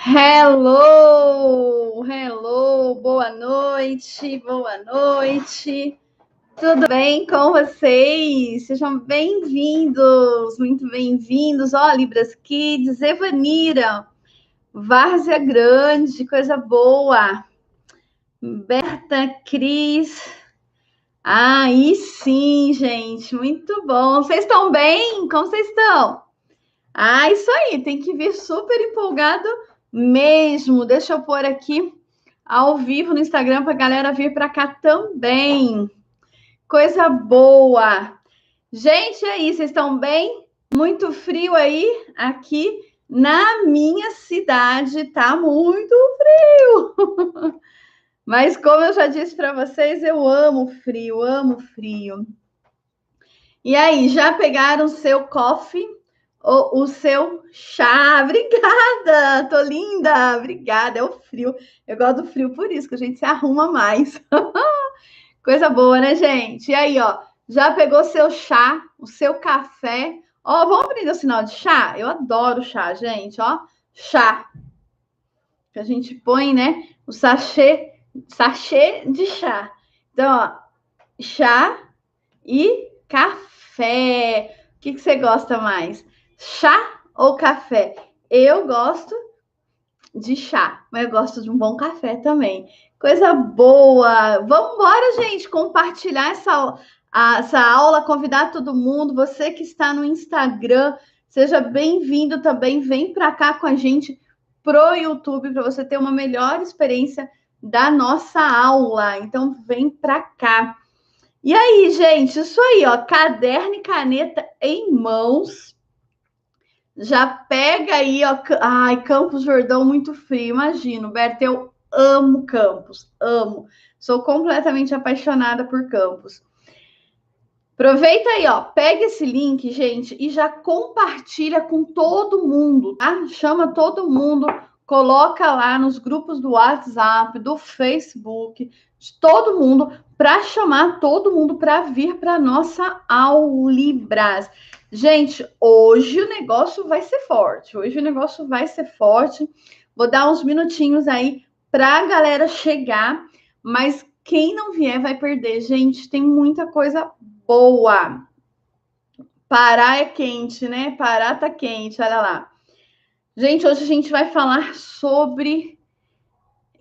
Hello, hello, boa noite, tudo bem com vocês? Sejam bem-vindos, muito bem-vindos, ó, Libras Kids, Evanira, Várzea Grande, coisa boa, Berta, Cris, aí sim, gente, muito bom, vocês estão bem? Como vocês estão? Ah, isso aí, tem que vir super empolgado mesmo. Deixa eu pôr aqui ao vivo no Instagram para a galera vir para cá também. Coisa boa. Gente, aí, vocês estão bem? Muito frio aí? Aqui na minha cidade tá muito frio. Mas como eu já disse para vocês, eu amo frio, amo frio. E aí, já pegaram seu coffee? O seu chá? Obrigada, tô linda, obrigada. É o frio. Eu gosto do frio por isso, que a gente se arruma mais. Coisa boa, né, gente? E aí, ó, já pegou seu chá, o seu café? Ó, vamos aprender o sinal de chá? Eu adoro chá, gente, ó. Chá. Que a gente põe, né, o sachê de chá. Então, ó, chá e café. O que você gosta mais? Chá ou café? Eu gosto de chá, mas eu gosto de um bom café também. Coisa boa! Vamos embora, gente, compartilhar essa aula, convidar todo mundo. Você que está no Instagram, seja bem-vindo também. Vem para cá com a gente pro YouTube para você ter uma melhor experiência da nossa aula. Então, vem para cá. E aí, gente, isso aí, ó, caderno e caneta em mãos. Já pega aí, ó. Ai, Campos Jordão, muito frio, imagino. Berta, eu amo Campos, amo. Sou completamente apaixonada por Campos. Aproveita aí, ó, pega esse link, gente, e já compartilha com todo mundo, tá? Chama todo mundo, coloca lá nos grupos do WhatsApp, do Facebook, de todo mundo, para chamar todo mundo para vir para nossa Aulibras. Gente, hoje o negócio vai ser forte. Hoje o negócio vai ser forte. Vou dar uns minutinhos aí para a galera chegar, mas quem não vier vai perder, gente. Tem muita coisa boa. Pará é quente, né? Pará tá quente, olha lá. Gente, hoje a gente vai falar sobre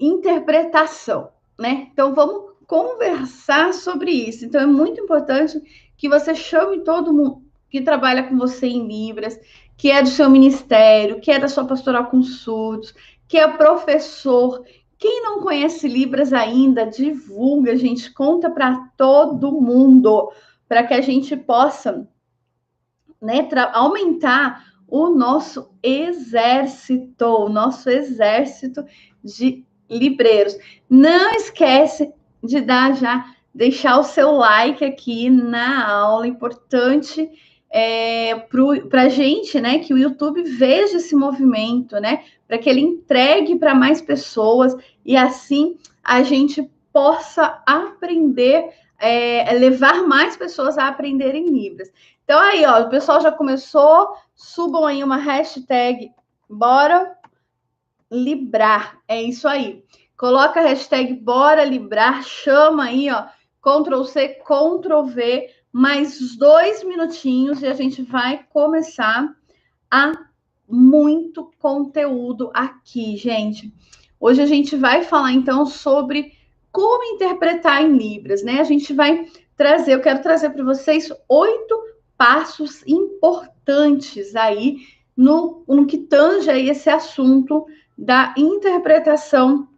interpretação, né? Então vamos conversar sobre isso. Então é muito importante que você chame todo mundo que trabalha com você em Libras, que é do seu ministério, que é da sua pastoral com surdos, que é professor. Quem não conhece Libras ainda, divulga, gente, conta para todo mundo, para que a gente possa, né, aumentar o nosso exército de libreiros. Não esquece de deixar o seu like aqui na aula, importante para a gente, né, que o YouTube veja esse movimento, né, para que ele entregue para mais pessoas e assim a gente possa aprender, levar mais pessoas a aprenderem Libras. Então aí, ó, o pessoal já começou, subam aí uma hashtag, bora librar, é isso aí. Coloca a hashtag bora librar, chama aí, ó, Ctrl+C, Ctrl+V, mais 2 minutinhos e a gente vai começar a muito conteúdo aqui, gente. Hoje a gente vai falar, então, sobre como interpretar em Libras, né? A gente vai trazer, eu quero trazer para vocês 8 passos importantes aí no que tange aí esse assunto da interpretação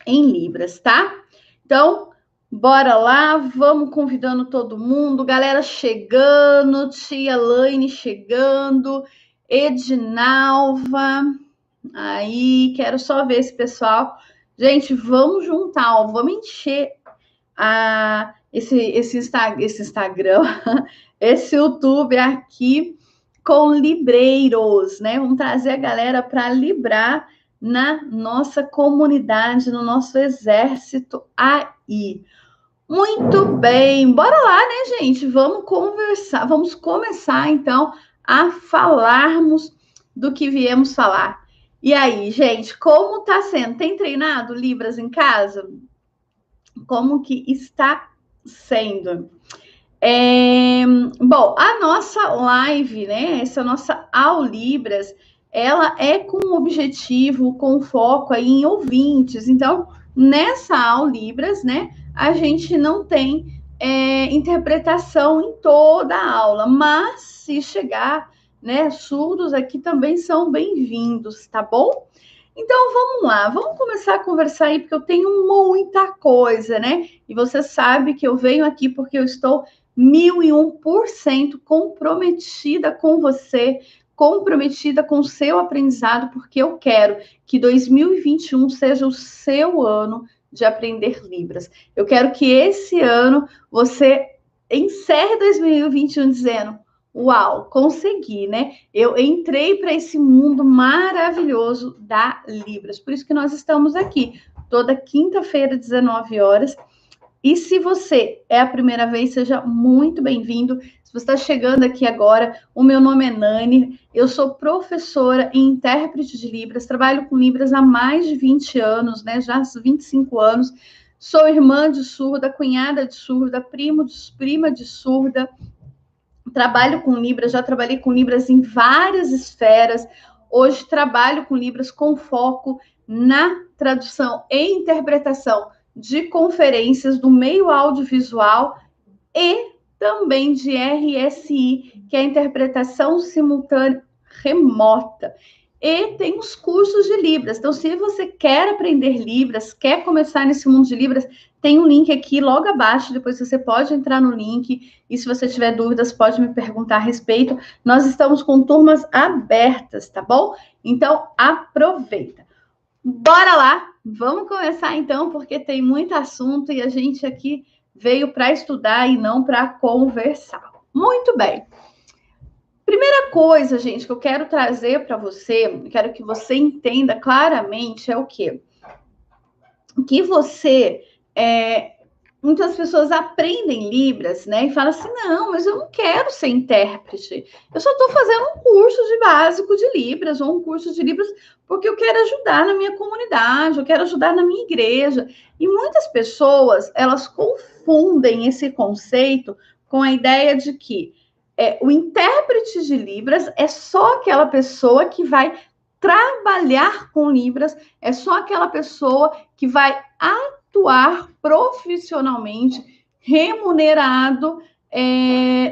em Libras, tá? Então, bora lá, vamos convidando todo mundo, galera chegando, tia Laine chegando, Edinalva, aí, quero só ver esse pessoal. Gente, vamos juntar, ó, vamos encher esse Instagram, esse YouTube aqui com libreiros, né? Vamos trazer a galera para librar na nossa comunidade, no nosso exército aí. Muito bem, bora lá, né, gente? Vamos conversar, vamos começar então a falarmos do que viemos falar. E aí, gente, como tá sendo? Tem treinado Libras em casa? Como que está sendo? Bom, a nossa live, né? Essa nossa aula Libras, ela é com objetivo, com foco aí em ouvintes. Então, nessa aula Libras, né? A gente não tem interpretação em toda a aula, mas se chegar, né? Surdos aqui também são bem-vindos, tá bom? Então vamos lá, vamos começar a conversar aí, porque eu tenho muita coisa, né? E você sabe que eu venho aqui porque eu estou 1001% comprometida com você, comprometida com o seu aprendizado, porque eu quero que 2021 seja o seu ano de aprender Libras. Eu quero que esse ano você encerre 2021 dizendo: uau, consegui, né? Eu entrei para esse mundo maravilhoso da Libras. Por isso que nós estamos aqui toda quinta-feira, 19 horas. E se você é a primeira vez, seja muito bem-vindo. Se você está chegando aqui agora, o meu nome é Nani, eu sou professora e intérprete de Libras, trabalho com Libras há mais de 20 anos, né? Já há 25 anos. Sou irmã de surda, cunhada de surda, prima de surda. Trabalho com Libras, já trabalhei com Libras em várias esferas. Hoje trabalho com Libras com foco na tradução e interpretação de conferências do meio audiovisual e também de RSI, que é a interpretação simultânea remota. E tem os cursos de Libras. Então, se você quer aprender Libras, quer começar nesse mundo de Libras, tem um link aqui logo abaixo, depois você pode entrar no link, e se você tiver dúvidas, pode me perguntar a respeito. Nós estamos com turmas abertas, tá bom? Então, aproveita. Bora lá, vamos começar então, porque tem muito assunto e a gente aqui veio para estudar e não para conversar. Muito bem. Primeira coisa, gente, que eu quero trazer para você, quero que você entenda claramente é o quê? Que você, muitas pessoas aprendem Libras, né? E falam assim, não, mas eu não quero ser intérprete. Eu só estou fazendo um curso de básico de Libras ou um curso de Libras porque eu quero ajudar na minha comunidade, eu quero ajudar na minha igreja. E muitas pessoas, elas confundem esse conceito com a ideia de que o intérprete de Libras é só aquela pessoa que vai trabalhar com Libras, é só aquela pessoa que vai atuar profissionalmente, remunerado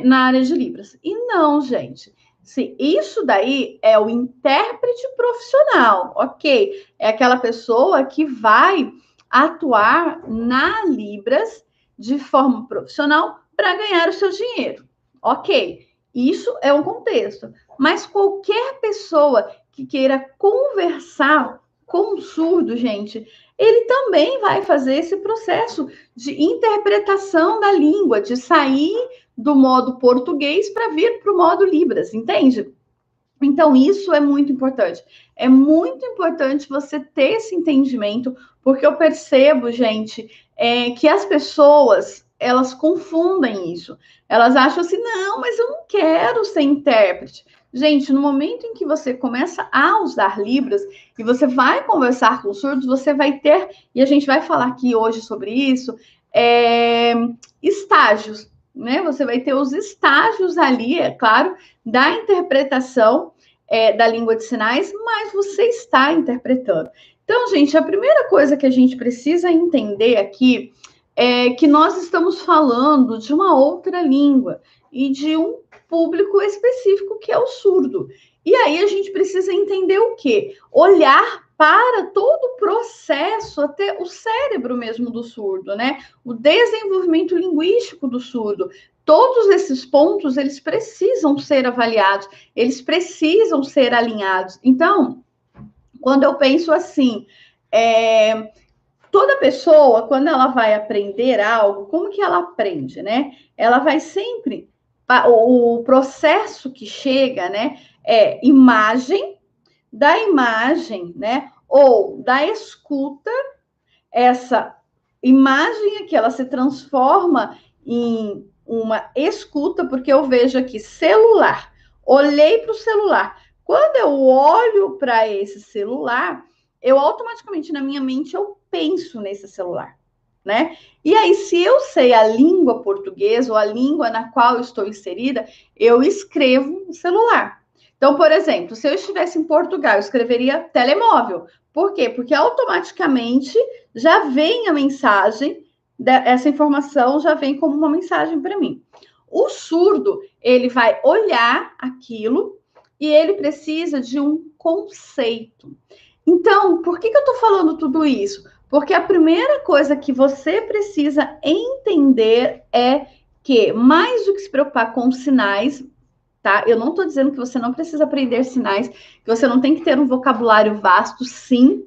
na área de Libras. E não, gente. Se isso daí é o intérprete profissional, ok? É aquela pessoa que vai atuar na Libras de forma profissional para ganhar o seu dinheiro. Ok, isso é um contexto. Mas qualquer pessoa que queira conversar com o surdo, gente, ele também vai fazer esse processo de interpretação da língua, de sair do modo português para vir para o modo Libras, entende? Então, isso é muito importante. É muito importante você ter esse entendimento, porque eu percebo, gente, que as pessoas, elas confundem isso. Elas acham assim, não, mas eu não quero ser intérprete. Gente, no momento em que você começa a usar Libras e você vai conversar com surdos, você vai ter, e a gente vai falar aqui hoje sobre isso, estágios, né? Você vai ter os estágios ali, é claro, da interpretação da língua de sinais, mas você está interpretando. Então, gente, a primeira coisa que a gente precisa entender aqui é que nós estamos falando de uma outra língua e de um público específico que é o surdo. E aí a gente precisa entender o quê? Olhar para todo o processo, até o cérebro mesmo do surdo, né? O desenvolvimento linguístico do surdo. Todos esses pontos, eles precisam ser avaliados, eles precisam ser alinhados. Então, quando eu penso assim, toda pessoa, quando ela vai aprender algo, como que ela aprende, né? Ela vai sempre, o processo que chega, né, é imagem, da imagem, né, ou da escuta, essa imagem aqui, ela se transforma em uma escuta, porque eu vejo aqui celular, olhei para o celular, Quando eu olho para esse celular, eu automaticamente na minha mente eu penso nesse celular, né? E aí, se eu sei a língua portuguesa ou a língua na qual eu estou inserida, eu escrevo no celular. Então, por exemplo, se eu estivesse em Portugal, eu escreveria telemóvel. Por quê? Porque automaticamente já vem a mensagem, essa informação já vem como uma mensagem para mim. O surdo, ele vai olhar aquilo e ele precisa de um conceito. Então, por que eu estou falando tudo isso? Porque a primeira coisa que você precisa entender é que, mais do que se preocupar com sinais, tá? Eu não estou dizendo que você não precisa aprender sinais, que você não tem que ter um vocabulário vasto, sim,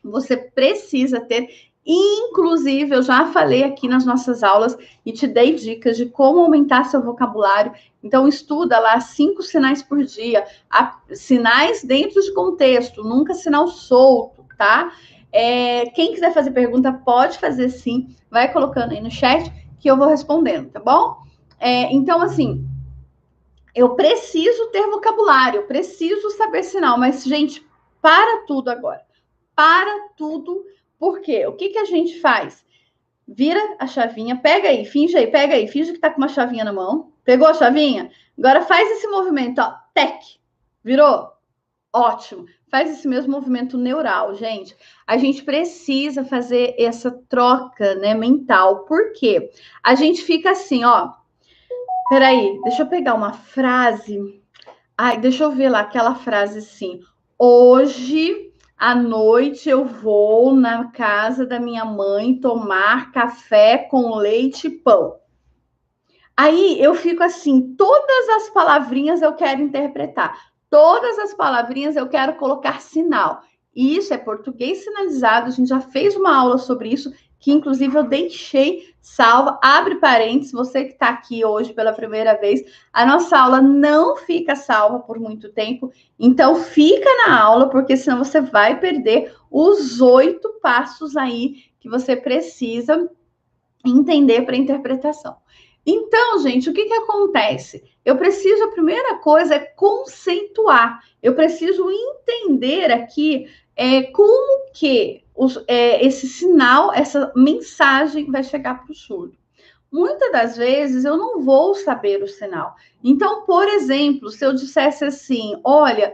você precisa ter. Inclusive, eu já falei aqui nas nossas aulas e te dei dicas de como aumentar seu vocabulário. Então, estuda lá 5 sinais por dia, sinais dentro de contexto, nunca sinal solto, tá? Quem quiser fazer pergunta, pode fazer sim. Vai colocando aí no chat que eu vou respondendo, tá bom? Então, assim, eu preciso ter vocabulário, eu preciso saber sinal, mas, gente, para tudo agora. Para tudo, porque o que a gente faz? Vira a chavinha, pega aí, finge que tá com uma chavinha na mão. Pegou a chavinha? Agora faz esse movimento, ó, tec. Virou? Ótimo. Faz esse mesmo movimento neural, gente. A gente precisa fazer essa troca, né, mental. Por quê? A gente fica assim, ó. Peraí, deixa eu pegar uma frase. Ai, deixa eu ver lá aquela frase assim. Hoje à noite eu vou na casa da minha mãe tomar café com leite e pão. Aí eu fico assim, todas as palavrinhas eu quero interpretar. Todas as palavrinhas eu quero colocar sinal. E isso é português sinalizado, a gente já fez uma aula sobre isso, que inclusive eu deixei salva. Abre parênteses, você que está aqui hoje pela primeira vez, a nossa aula não fica salva por muito tempo, então fica na aula, porque senão você vai perder os 8 passos aí que você precisa entender para interpretação. Então, gente, o que acontece? Eu preciso, a primeira coisa é conceituar. Eu preciso entender aqui como que esse sinal, essa mensagem vai chegar para o surdo. Muitas das vezes eu não vou saber o sinal. Então, por exemplo, se eu dissesse assim, olha,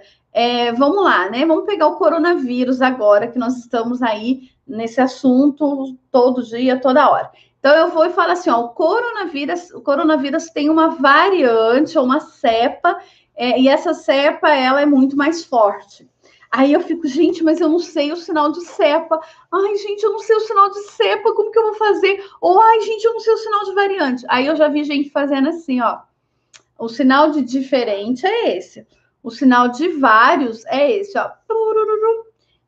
vamos lá, né? Vamos pegar o coronavírus agora, que nós estamos aí nesse assunto todo dia, toda hora. Então, eu vou e falo assim, ó, o coronavírus tem uma variante, ou uma cepa, e essa cepa, ela é muito mais forte. Aí eu fico, gente, mas eu não sei o sinal de cepa. Ai, gente, eu não sei o sinal de cepa, como que eu vou fazer? Ou, ai, gente, eu não sei o sinal de variante. Aí eu já vi gente fazendo assim, ó. O sinal de diferente é esse. O sinal de vários é esse, ó.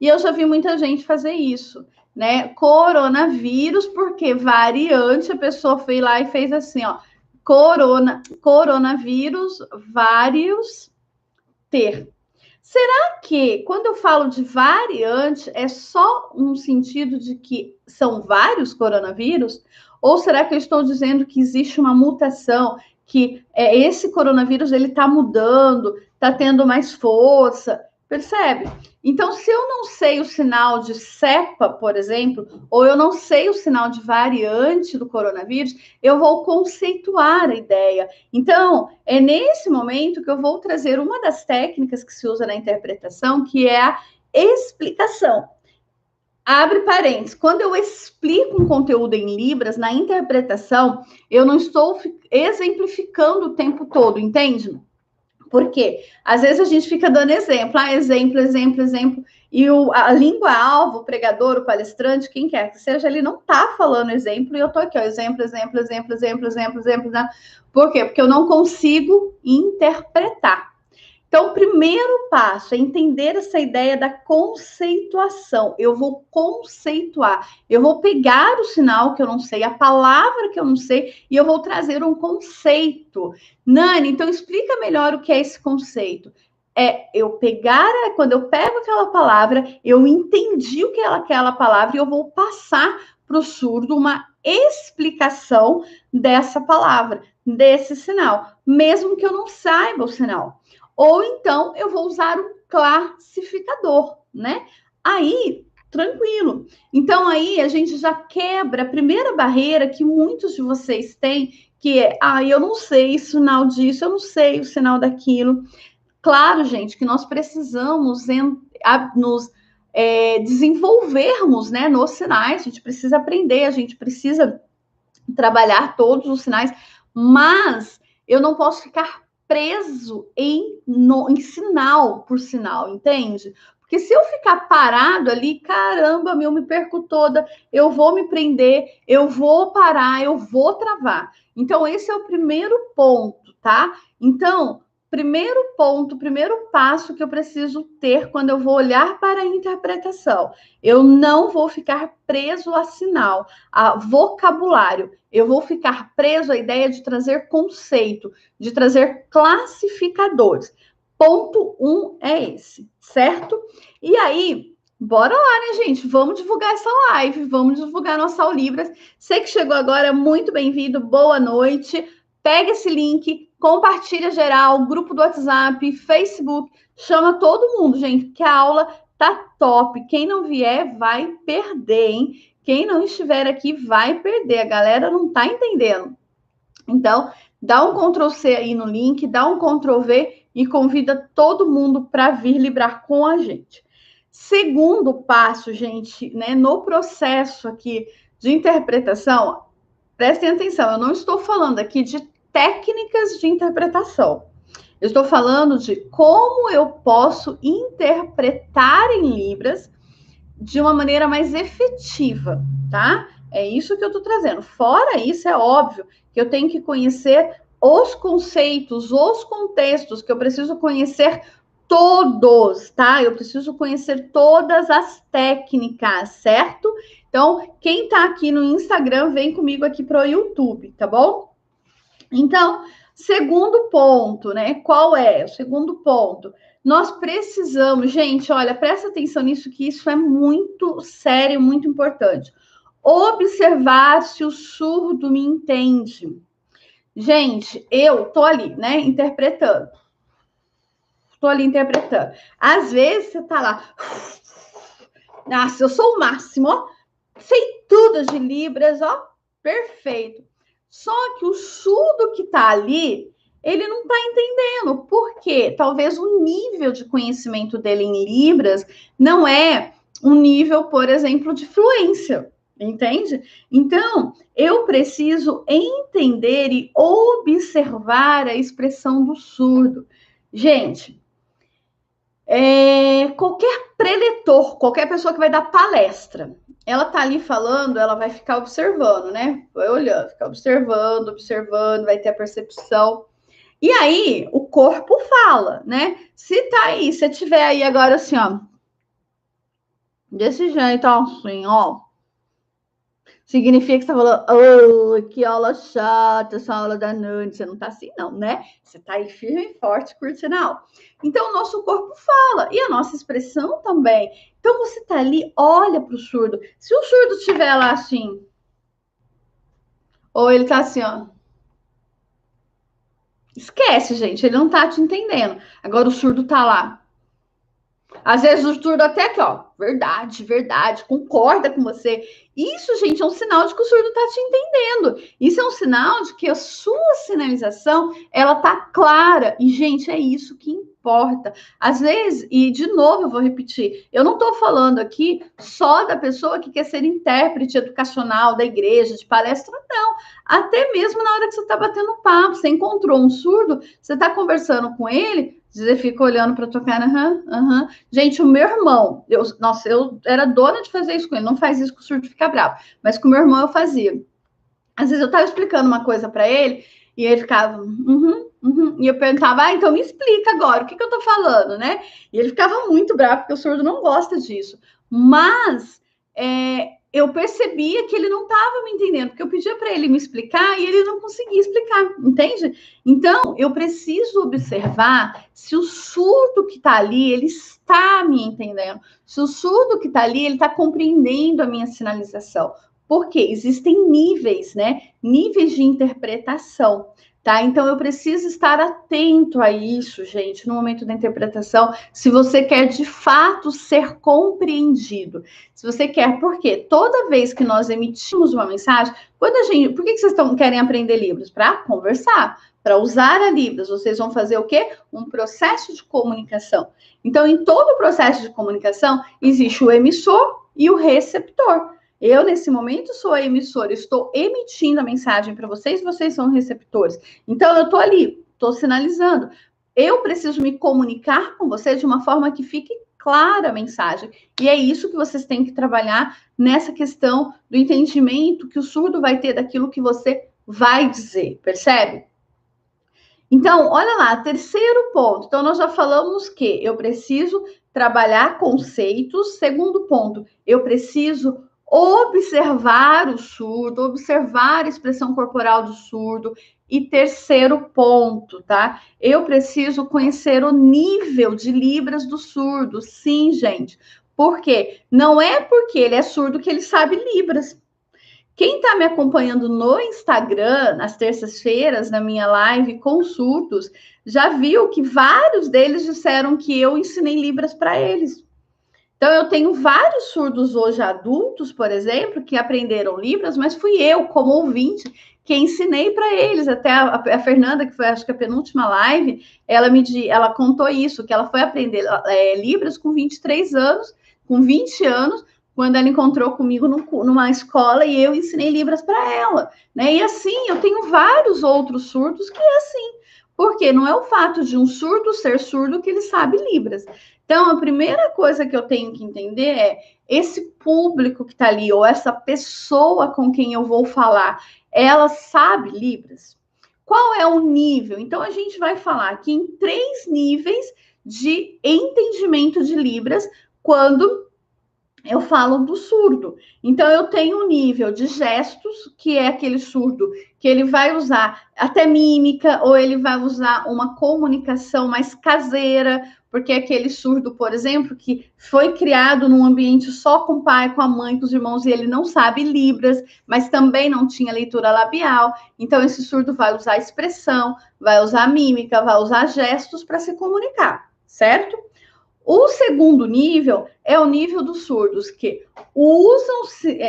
E eu já vi muita gente fazer isso, né? Coronavírus, porque variante, a pessoa foi lá e fez assim, ó. Coronavírus, vários, ter. Será que, quando eu falo de variante, é só um sentido de que são vários coronavírus? Ou será que eu estou dizendo que existe uma mutação, que esse coronavírus ele está mudando, está tendo mais força? Percebe? Então, se eu não sei o sinal de cepa, por exemplo, ou eu não sei o sinal de variante do coronavírus, eu vou conceituar a ideia. Então, é nesse momento que eu vou trazer uma das técnicas que se usa na interpretação, que é a explicação. Abre parênteses, quando eu explico um conteúdo em Libras, na interpretação, eu não estou exemplificando o tempo todo, entende? Por quê? Às vezes a gente fica dando exemplo, exemplo, e a língua-alvo, o pregador, o palestrante, quem quer que seja, ele não está falando exemplo, e eu estou aqui, ó, exemplo. Por quê? Porque eu não consigo interpretar. Então, o primeiro passo é entender essa ideia da conceituação. Eu vou conceituar, eu vou pegar o sinal que eu não sei, a palavra que eu não sei, e eu vou trazer um conceito. Nani, então explica melhor o que é esse conceito. Quando eu pego aquela palavra, eu entendi o que é aquela palavra e eu vou passar para o surdo uma explicação dessa palavra, desse sinal, mesmo que eu não saiba o sinal. ou então eu vou usar o classificador, né? Aí, tranquilo. Então, aí a gente já quebra a primeira barreira que muitos de vocês têm, que é, eu não sei o sinal disso, eu não sei o sinal daquilo. Claro, gente, que nós precisamos nos desenvolvermos, né, nos sinais, a gente precisa aprender, a gente precisa trabalhar todos os sinais, mas eu não posso ficar preso em sinal por sinal, entende? Porque se eu ficar parado ali, caramba, eu me perco toda, eu vou me prender, eu vou parar, eu vou travar. Então, esse é o primeiro ponto, tá? Então, primeiro ponto, primeiro passo que eu preciso ter quando eu vou olhar para a interpretação. Eu não vou ficar preso a sinal, a vocabulário. Eu vou ficar preso à ideia de trazer conceito, de trazer classificadores. Ponto 1 é esse, certo? E aí, bora lá, né, gente? Vamos divulgar essa live, vamos divulgar nossa Aulibras. Você que chegou agora, muito bem-vindo, boa noite. Pega esse link, compartilha geral, grupo do WhatsApp, Facebook, chama todo mundo, gente, que a aula tá top. Quem não vier vai perder, hein? Quem não estiver aqui vai perder. A galera não tá entendendo. Então, dá um Ctrl+C aí no link, dá um Ctrl+V e convida todo mundo para vir librar com a gente. Segundo passo, gente, né, no processo aqui de interpretação, prestem atenção, eu não estou falando aqui de técnicas de interpretação. Eu estou falando de como eu posso interpretar em Libras de uma maneira mais efetiva, tá? É isso que eu estou trazendo. Fora isso, é óbvio que eu tenho que conhecer os conceitos, os contextos, que eu preciso conhecer todos, tá? Eu preciso conhecer todas as técnicas, certo? Então, quem tá aqui no Instagram, vem comigo aqui para o YouTube, tá bom? Então, segundo ponto, né? Qual é o segundo ponto? Nós precisamos, gente, olha, presta atenção nisso, que isso é muito sério, muito importante. Observar se o surdo me entende. Gente, eu tô ali, né, interpretando. Tô ali interpretando. Às vezes você tá lá. Nossa, eu sou o máximo, ó. Sei tudo de Libras, ó. Perfeito. Só que o surdo que tá ali, ele não tá entendendo. Por quê? Talvez o nível de conhecimento dele em Libras não é um nível, por exemplo, de fluência. Entende? Então, eu preciso entender e observar a expressão do surdo. Gente, qualquer preletor, qualquer pessoa que vai dar palestra, ela tá ali falando, ela vai ficar observando, né? Vai olhando, ficar observando, observando, vai ter a percepção. E aí, o corpo fala, né? Se tá aí, se tiver aí agora assim, ó, desse jeito, ó, assim, ó, significa que você tá falando, oh, que aula chata, essa aula da noite. Você não tá assim, não, né? Você tá aí firme e forte curtindo a aula. Então, o nosso corpo fala, e a nossa expressão também. Então, você tá ali, olha pro surdo. Se o surdo estiver lá assim, ou ele tá assim, ó, esquece, gente, ele não tá te entendendo. Agora, o surdo tá lá. Às vezes o surdo até aqui, ó, verdade, verdade, concorda com você. Isso, gente, é um sinal de que o surdo está te entendendo. Isso é um sinal de que a sua sinalização, ela tá clara. E, gente, é isso que importa. Às vezes, e de novo eu vou repetir, eu não estou falando aqui só da pessoa que quer ser intérprete educacional da igreja, de palestra, não. Até mesmo na hora que você está batendo papo, você encontrou um surdo, você está conversando com ele, você fica olhando para tua cara, aham. Gente, o meu irmão, eu era dona de fazer isso com ele, não faz isso que o surdo fica bravo, mas com o meu irmão eu fazia. Às vezes eu estava explicando uma coisa para ele e ele ficava, e eu perguntava, então me explica agora, o que eu tô falando, né? E ele ficava muito bravo, porque o surdo não gosta disso. Mas eu percebia que ele não estava me entendendo, porque eu pedia para ele me explicar e ele não conseguia explicar, entende? Então, eu preciso observar se o surdo que está ali, ele está me entendendo. Se o surdo que está ali, ele está compreendendo a minha sinalização. Porque existem níveis, né? Níveis de interpretação. tá? Então, eu preciso estar atento a isso, gente, no momento da interpretação, se você quer de fato ser compreendido. Se você quer, porque toda vez que nós emitimos uma mensagem, quando a gente, por que vocês querem aprender Libras? Para conversar, para usar a Libras. Vocês vão fazer o quê? Um processo de comunicação. Então, em todo o processo de comunicação, existe o emissor e o receptor. Eu, nesse momento, sou a emissora, estou emitindo a mensagem para vocês, vocês são receptores. Então, eu estou ali, estou sinalizando. Eu preciso me comunicar com você de uma forma que fique clara a mensagem. E é isso que vocês têm que trabalhar nessa questão do entendimento que o surdo vai ter daquilo que você vai dizer, percebe? Então, olha lá, terceiro ponto. Então, nós já falamos que eu preciso trabalhar conceitos. Segundo ponto, eu preciso observar o surdo, observar a expressão corporal do surdo. E terceiro ponto, tá? Eu preciso conhecer o nível de libras do surdo. Sim, gente. Por quê? Não é porque ele é surdo que ele sabe libras. Quem está me acompanhando no Instagram, nas terças-feiras, na minha live com surdos, já viu que vários deles disseram que eu ensinei Libras para eles. Então, eu tenho vários surdos hoje adultos, por exemplo, que aprenderam Libras, mas fui eu, como ouvinte, que ensinei para eles. Até a Fernanda, que foi, acho que a penúltima live, ela contou isso, que ela foi aprender Libras com 23 anos, com 20 anos, quando ela encontrou comigo numa escola e eu ensinei Libras para ela, né? E assim, eu tenho vários outros surdos que é assim, porque não é o fato de um surdo ser surdo que ele sabe Libras. Então, a primeira coisa que eu tenho que entender é esse público que está ali, ou essa pessoa com quem eu vou falar, ela sabe Libras? Qual é o nível? Então, a gente vai falar aqui em 3 níveis de entendimento de Libras quando eu falo do surdo. Então, eu tenho um nível de gestos, que é aquele surdo que ele vai usar até mímica, ou ele vai usar uma comunicação mais caseira, porque é aquele surdo, por exemplo, que foi criado num ambiente só com o pai, com a mãe, com os irmãos, e ele não sabe Libras, mas também não tinha leitura labial. Então, esse surdo vai usar expressão, vai usar mímica, vai usar gestos para se comunicar, certo? O segundo nível é o nível dos surdos, que usam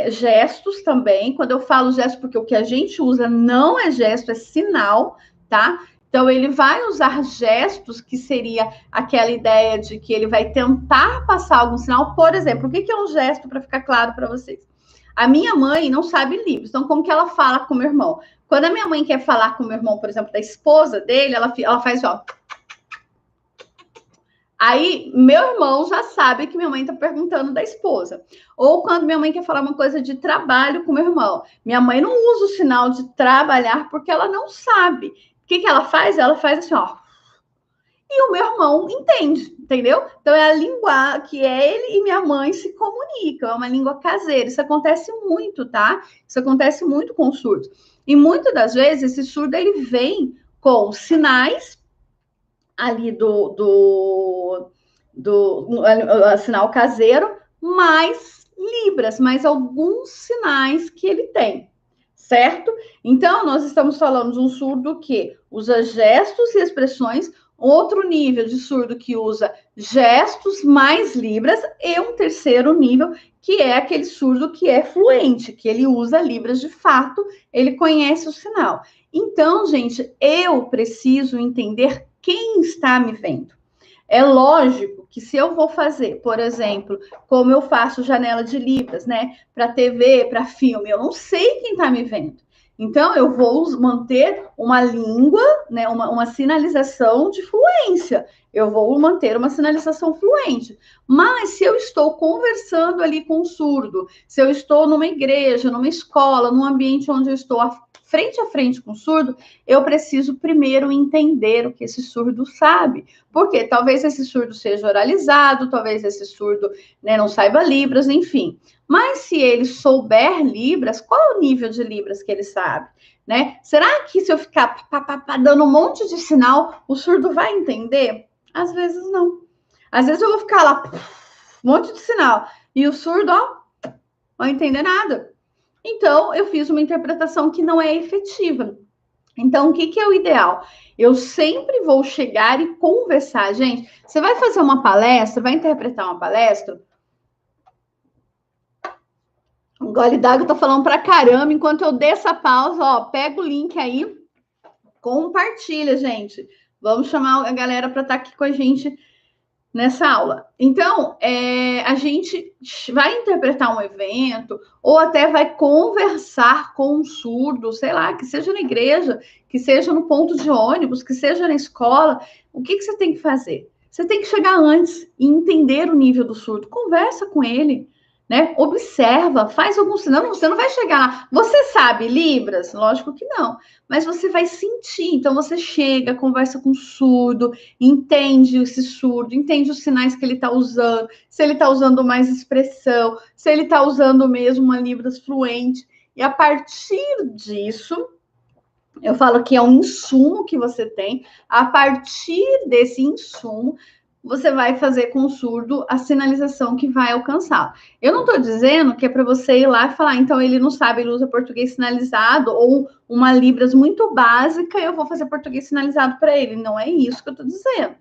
gestos também. Quando eu falo gesto, porque o que a gente usa não é gesto, é sinal, tá? Então, ele vai usar gestos, que seria aquela ideia de que ele vai tentar passar algum sinal. Por exemplo, o que é um gesto, para ficar claro para vocês? A minha mãe não sabe Libras, então como que ela fala com o meu irmão? Quando a minha mãe quer falar com o meu irmão, por exemplo, da esposa dele, ela faz, ó... Aí, meu irmão já sabe que minha mãe está perguntando da esposa. Ou quando minha mãe quer falar uma coisa de trabalho com meu irmão. Minha mãe não usa o sinal de trabalhar porque ela não sabe. O que ela faz? Ela faz assim, ó. E o meu irmão entende, entendeu? Então, é a língua que ele e minha mãe se comunicam. É uma língua caseira. Isso acontece muito, tá? Isso acontece muito com surdos. E muitas das vezes, esse surdo, ele vem com sinais ali do sinal caseiro, mais Libras, mais alguns sinais que ele tem, certo? Então, nós estamos falando de um surdo que usa gestos e expressões, outro nível de surdo que usa gestos mais Libras, e um terceiro nível, que é aquele surdo que é fluente, que ele usa Libras de fato, ele conhece o sinal. Então, gente, eu preciso entender quem está me vendo. É lógico que se eu vou fazer, por exemplo, como eu faço janela de Libras, né, para TV, para filme, eu não sei quem está me vendo. Então, eu vou manter uma língua, né, uma sinalização de fluência. Eu vou manter uma sinalização fluente. Mas se eu estou conversando ali com um surdo, se eu estou numa igreja, numa escola, num ambiente onde eu estou frente a frente com o surdo, eu preciso primeiro entender o que esse surdo sabe. Porque talvez esse surdo seja oralizado, talvez esse surdo, né, não saiba Libras, enfim. Mas se ele souber Libras, qual é o nível de Libras que ele sabe? Né? Será que se eu ficar dando um monte de sinal, o surdo vai entender? Às vezes não. Às vezes eu vou ficar lá, um monte de sinal, e o surdo, ó, não vai entender nada. Então, eu fiz uma interpretação que não é efetiva. Então, o que é o ideal? Eu sempre vou chegar e conversar. Gente, você vai fazer uma palestra, vai interpretar uma palestra? Um gole d'água, eu tô falando pra caramba. Enquanto eu desço a pausa, ó, pega o link aí, compartilha, gente. Vamos chamar a galera para estar aqui com a gente nessa aula. Então, a gente vai interpretar um evento ou até vai conversar com um surdo, sei lá, que seja na igreja, que seja no ponto de ônibus, que seja na escola. O que você tem que fazer? Você tem que chegar antes e entender o nível do surdo. Conversa com ele, né? Observa, faz algum sinal. Você não vai chegar lá. Você sabe Libras? Lógico que não. Mas você vai sentir. Então, você chega, conversa com o surdo, entende esse surdo, entende os sinais que ele está usando, se ele está usando mais expressão, se ele está usando mesmo uma Libras fluente. E a partir disso, eu falo que é um insumo que você tem. A partir desse insumo, você vai fazer com o surdo a sinalização que vai alcançar. Eu não estou dizendo que é para você ir lá e falar, então ele não sabe, ele usa português sinalizado ou uma Libras muito básica, eu vou fazer português sinalizado para ele. Não é isso que eu estou dizendo.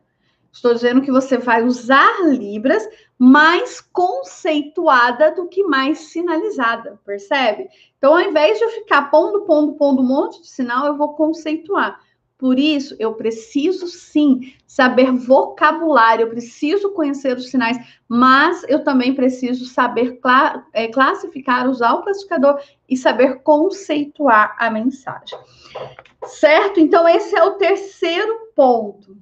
Estou dizendo que você vai usar Libras mais conceituada do que mais sinalizada, percebe? Então, ao invés de eu ficar pondo um monte de sinal, eu vou conceituar. Por isso, eu preciso sim saber vocabulário, eu preciso conhecer os sinais, mas eu também preciso saber classificar, usar o classificador e saber conceituar a mensagem. Certo? Então, esse é o terceiro ponto.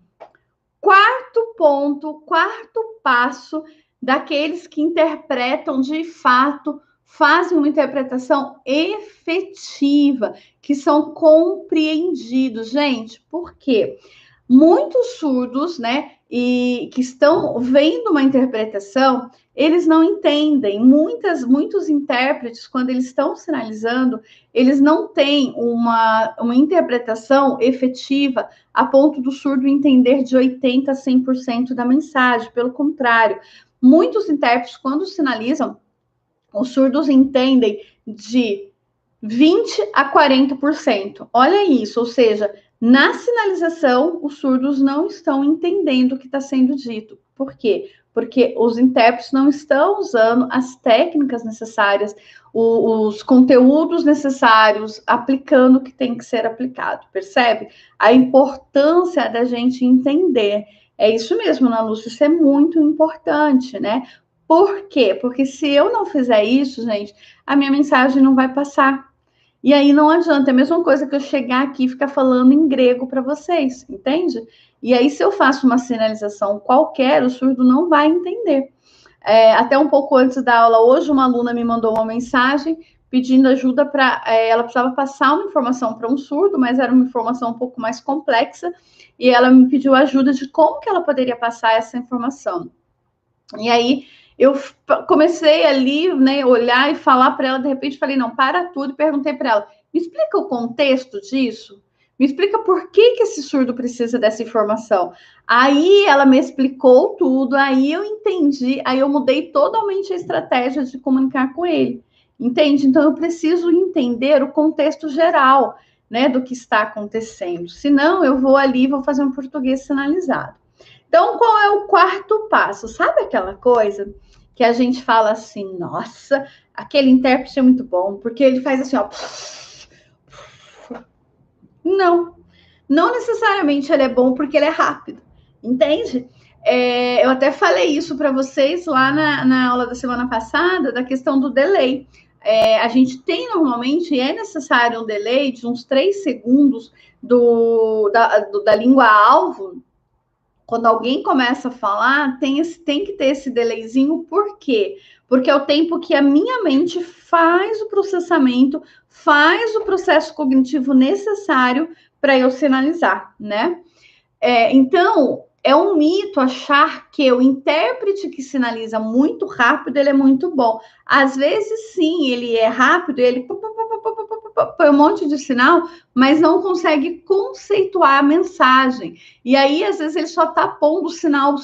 Quarto ponto, quarto passo daqueles que interpretam de fato, fazem uma interpretação efetiva, que são compreendidos. Gente, por quê? Muitos surdos, né, e que estão vendo uma interpretação, eles não entendem. Muitos intérpretes, quando eles estão sinalizando, eles não têm uma interpretação efetiva a ponto do surdo entender de 80% a 100% da mensagem. Pelo contrário, muitos intérpretes, quando sinalizam, os surdos entendem de 20% a 40%. Olha isso, ou seja, na sinalização, os surdos não estão entendendo o que está sendo dito. Por quê? Porque os intérpretes não estão usando as técnicas necessárias, os conteúdos necessários, aplicando o que tem que ser aplicado, percebe? A importância da gente entender. É isso mesmo, Ana Lúcia, isso é muito importante, né? Por quê? Porque se eu não fizer isso, gente, a minha mensagem não vai passar. E aí não adianta, é a mesma coisa que eu chegar aqui e ficar falando em grego para vocês, entende? E aí, se eu faço uma sinalização qualquer, o surdo não vai entender. Até um pouco antes da aula, hoje, uma aluna me mandou uma mensagem pedindo ajuda para. Ela precisava passar uma informação para um surdo, mas era uma informação um pouco mais complexa, e ela me pediu ajuda de como que ela poderia passar essa informação. E aí eu comecei ali, né, olhar e falar para ela, de repente falei, não, para tudo, e perguntei para ela, me explica o contexto disso? Me explica por que esse surdo precisa dessa informação. Aí ela me explicou tudo, aí eu entendi, aí eu mudei totalmente a estratégia de comunicar com ele. Entende? Então eu preciso entender o contexto geral, né, do que está acontecendo. Senão eu vou ali e vou fazer um português sinalizado. Então, qual é o quarto passo? Sabe aquela coisa que a gente fala assim, nossa, aquele intérprete é muito bom, porque ele faz assim, ó. Não necessariamente ele é bom porque ele é rápido, entende? Eu até falei isso para vocês lá na aula da semana passada, da questão do delay. A gente tem normalmente, é necessário um delay de uns 3 segundos da língua-alvo. Quando alguém começa a falar, tem que ter esse delayzinho, por quê? Porque é o tempo que a minha mente faz o processamento, faz o processo cognitivo necessário para eu sinalizar, né? Então, é um mito achar que o intérprete que sinaliza muito rápido, ele é muito bom. Às vezes, sim, ele é rápido, ele põe um monte de sinal, mas não consegue conceituar a mensagem. E aí, às vezes, ele só está pondo sinal,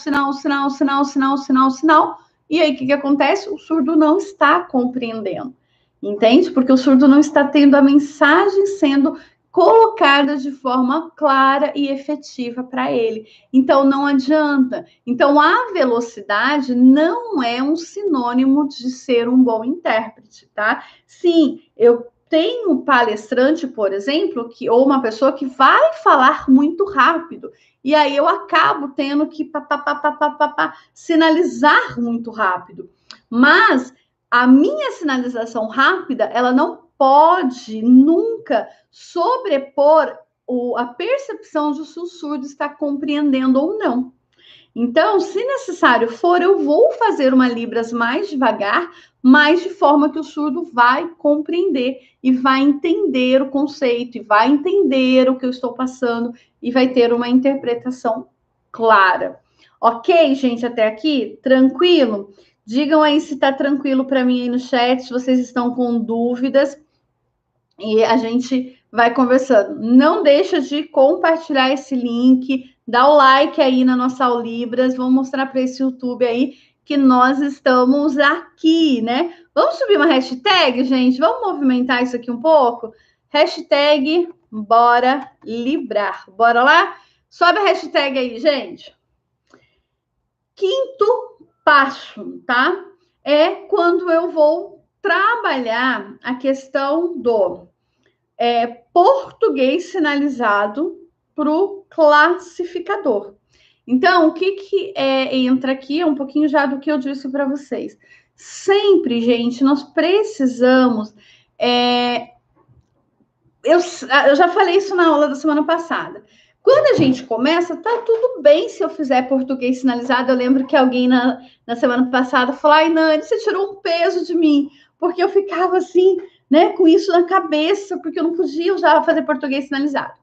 e aí, o que acontece? O surdo não está compreendendo, entende? Porque o surdo não está tendo a mensagem sendo colocada de forma clara e efetiva para ele. Então, não adianta. Então, a velocidade não é um sinônimo de ser um bom intérprete, tá? Sim, eu tenho um palestrante, por exemplo, ou uma pessoa que vai falar muito rápido, e aí eu acabo tendo que sinalizar muito rápido. Mas a minha sinalização rápida, ela não pode nunca sobrepor a percepção de se o surdo está compreendendo ou não. Então, se necessário for, eu vou fazer uma Libras mais devagar, mas de forma que o surdo vai compreender e vai entender o conceito, e vai entender o que eu estou passando, e vai ter uma interpretação clara. Ok, gente, até aqui? Tranquilo? Digam aí se está tranquilo para mim aí no chat, se vocês estão com dúvidas. E a gente vai conversando. Não deixa de compartilhar esse link, dá o like aí na nossa Aulibras, vamos mostrar para esse YouTube aí que nós estamos aqui, né? Vamos subir uma hashtag, gente? Vamos movimentar isso aqui um pouco? Hashtag Bora Librar. Bora lá? Sobe a hashtag aí, gente. Quinto passo, tá? É quando eu vou trabalhar a questão do português sinalizado para o classificador. Então, o que entra aqui é um pouquinho já do que eu disse para vocês. Sempre, gente, nós precisamos. Eu já falei isso na aula da semana passada. Quando a gente começa, tá tudo bem se eu fizer português sinalizado. Eu lembro que alguém na semana passada falou: ai, Nani, você tirou um peso de mim, porque eu ficava assim, né, com isso na cabeça, porque eu não podia já fazer português sinalizado.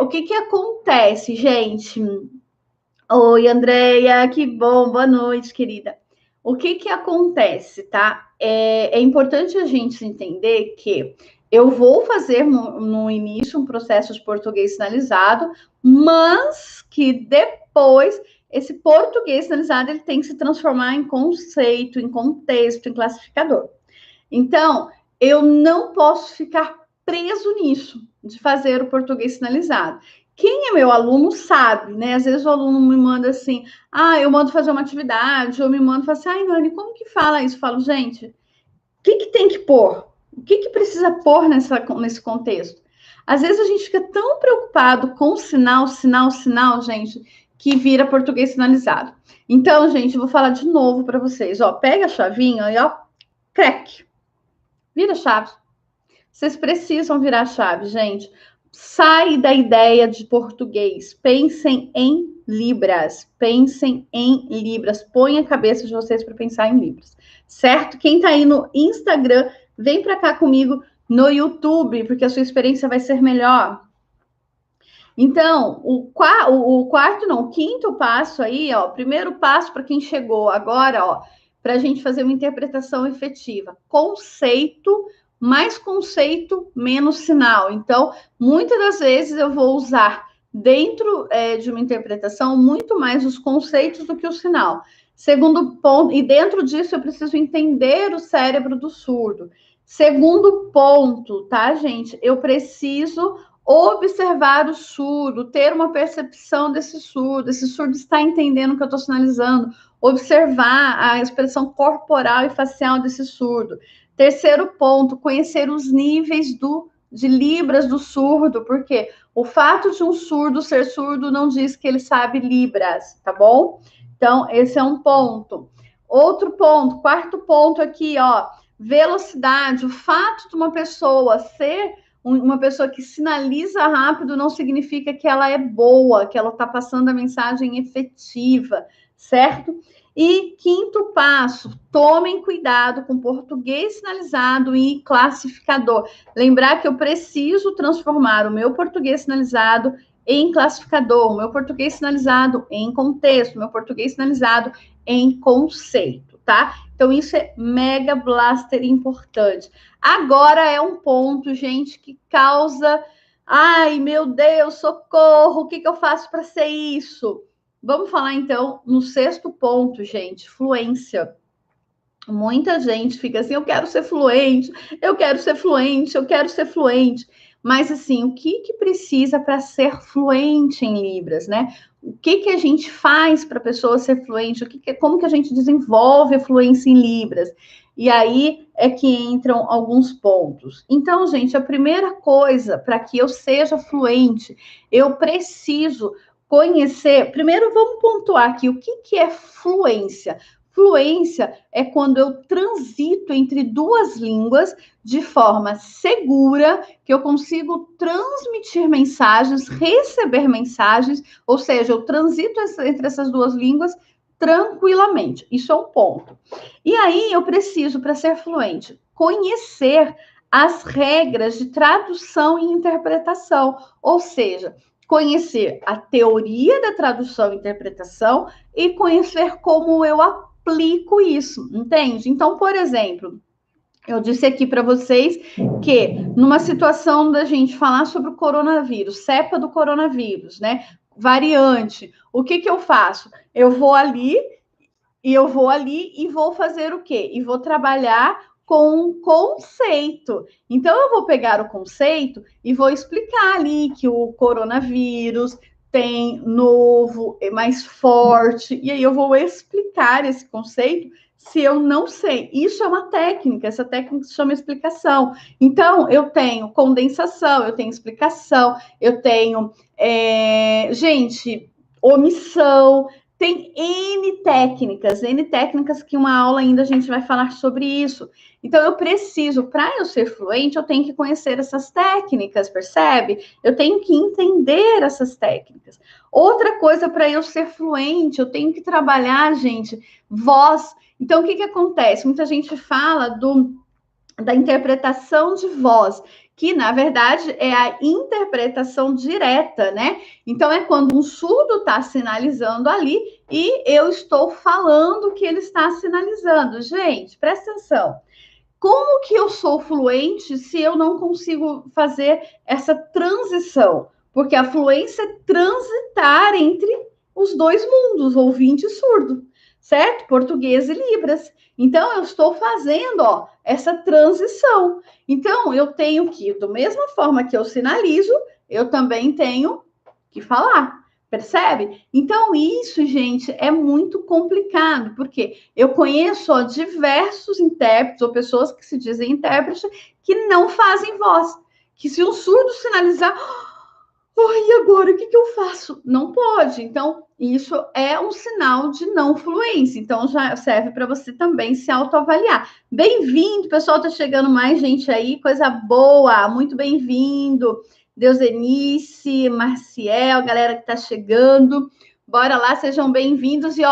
O que acontece, gente? Oi, Andréia, que bom, boa noite, querida. O que acontece, tá? É importante a gente entender que eu vou fazer no início um processo de português sinalizado, mas que depois esse português sinalizado ele tem que se transformar em conceito, em contexto, em classificador. Então, eu não posso ficar preso nisso, de fazer o português sinalizado. Quem é meu aluno sabe, né? Às vezes o aluno me manda assim, eu mando fazer uma atividade, ou me manda e fala assim, Nani, como que fala isso? Eu falo, gente, o que tem que pôr? O que precisa pôr nesse contexto? Às vezes a gente fica tão preocupado com sinal, gente, que vira português sinalizado. Então, gente, eu vou falar de novo para vocês. Ó, pega a chavinha e ó, crack. Vira a chave. Vocês precisam virar a chave, gente. Sai da ideia de português. Pensem em Libras. Pensem em Libras. Põe a cabeça de vocês para pensar em Libras. Certo? Quem está aí no Instagram, vem para cá comigo no YouTube, porque a sua experiência vai ser melhor. Então, o quinto passo aí, ó, primeiro passo para quem chegou agora, ó, para a gente fazer uma interpretação efetiva. Conceito, mais conceito, menos sinal. Então, muitas das vezes eu vou usar dentro de uma interpretação muito mais os conceitos do que o sinal. Segundo ponto, e dentro disso eu preciso entender o cérebro do surdo. Segundo ponto, tá, gente? Eu preciso observar o surdo, ter uma percepção desse surdo. Esse surdo está entendendo o que eu estou sinalizando. Observar a expressão corporal e facial desse surdo. Terceiro ponto, conhecer os níveis de Libras do surdo, porque o fato de um surdo ser surdo não diz que ele sabe Libras, tá bom? Então, esse é um ponto. Outro ponto, quarto ponto aqui, ó, velocidade. O fato de uma pessoa ser uma pessoa que sinaliza rápido não significa que ela é boa, que ela está passando a mensagem efetiva, certo? E quinto passo, tomem cuidado com português sinalizado e classificador. Lembrar que eu preciso transformar o meu português sinalizado em classificador, o meu português sinalizado em contexto, o meu português sinalizado em conceito, tá? Então, isso é mega blaster importante. Agora é um ponto, gente, que causa... Ai, meu Deus, socorro, o que eu faço para ser isso? Vamos falar, então, no sexto ponto, gente, fluência. Muita gente fica assim, eu quero ser fluente, eu quero ser fluente, eu quero ser fluente. Mas, assim, o que precisa para ser fluente em Libras, né? O que a gente faz para a pessoa ser fluente? Como que a gente desenvolve a fluência em Libras? E aí é que entram alguns pontos. Então, gente, a primeira coisa para que eu seja fluente, eu preciso conhecer. Primeiro, vamos pontuar aqui o que é fluência. Fluência é quando eu transito entre duas línguas de forma segura, que eu consigo transmitir mensagens, receber mensagens, ou seja, eu transito entre essas duas línguas tranquilamente. Isso é um ponto. E aí eu preciso, para ser fluente, conhecer as regras de tradução e interpretação, ou seja, conhecer a teoria da tradução e interpretação e conhecer como eu aplico isso, entende? Então, por exemplo, eu disse aqui para vocês que numa situação da gente falar sobre o coronavírus, cepa do coronavírus, né? Variante, o que eu faço? Eu vou ali e vou fazer o quê? E vou trabalhar com um conceito. Então, eu vou pegar o conceito e vou explicar ali que o coronavírus tem novo, é mais forte, e aí eu vou explicar esse conceito se eu não sei. Isso é uma técnica, essa técnica se chama explicação. Então, eu tenho condensação, eu tenho explicação, eu tenho, omissão, tem N técnicas que uma aula ainda a gente vai falar sobre isso. Então, eu preciso, para eu ser fluente, eu tenho que conhecer essas técnicas, percebe? Eu tenho que entender essas técnicas. Outra coisa, para eu ser fluente, eu tenho que trabalhar, gente, voz. Então, o que acontece? Muita gente fala da interpretação de voz, que na verdade é a interpretação direta, né? Então é quando um surdo está sinalizando ali e eu estou falando o que ele está sinalizando. Gente, presta atenção. Como que eu sou fluente se eu não consigo fazer essa transição? Porque a fluência é transitar entre os dois mundos, ouvinte e surdo, certo? Português e Libras. Então, eu estou fazendo, essa transição. Então, eu tenho que, da mesma forma que eu sinalizo, eu também tenho que falar. Percebe? Então, isso, gente, é muito complicado, porque eu conheço diversos intérpretes ou pessoas que se dizem intérpretes que não fazem voz. Que se um surdo sinalizar, e agora o que eu faço? Não pode. Então, isso é um sinal de não fluência. Então, já serve para você também se autoavaliar. Bem-vindo, pessoal, tá chegando mais gente aí, coisa boa, muito bem-vindo. Deusenice, Marciel, galera que tá chegando. Bora lá, sejam bem-vindos e,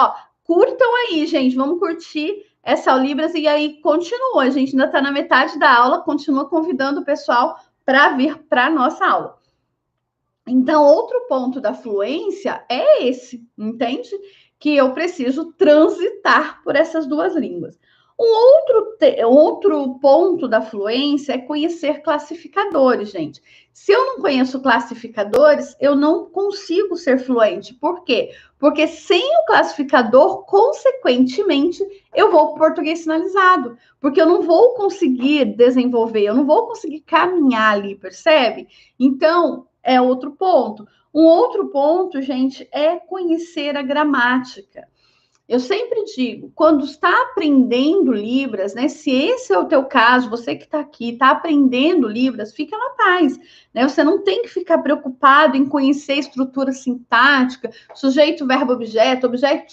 curtam aí, gente, vamos curtir essa Libras e aí continua. A gente ainda tá na metade da aula, continua convidando o pessoal para vir para nossa aula. Então, outro ponto da fluência é esse, entende? Que eu preciso transitar por essas duas línguas. Outro ponto da fluência é conhecer classificadores, gente. Se eu não conheço classificadores, eu não consigo ser fluente. Por quê? Porque sem o classificador, consequentemente, eu vou para o português sinalizado. Porque eu não vou conseguir desenvolver, eu não vou conseguir caminhar ali, percebe? Então, é outro ponto. Um outro ponto, gente, é conhecer a gramática. Eu sempre digo, quando está aprendendo Libras, né? Se esse é o teu caso, você que está aqui, está aprendendo Libras, fica na paz, né? Você não tem que ficar preocupado em conhecer estrutura sintática, sujeito, verbo, objeto, objeto,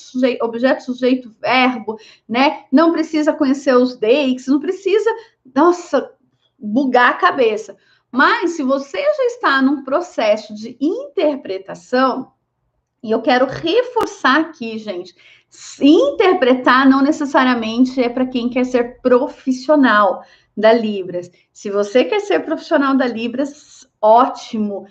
sujeito, verbo, né? Não precisa conhecer os deixes, não precisa, nossa, bugar a cabeça. Mas se você já está num processo de interpretação, e eu quero reforçar aqui, gente, interpretar não necessariamente é para quem quer ser profissional da Libras. Se você quer ser profissional da Libras, ótimo.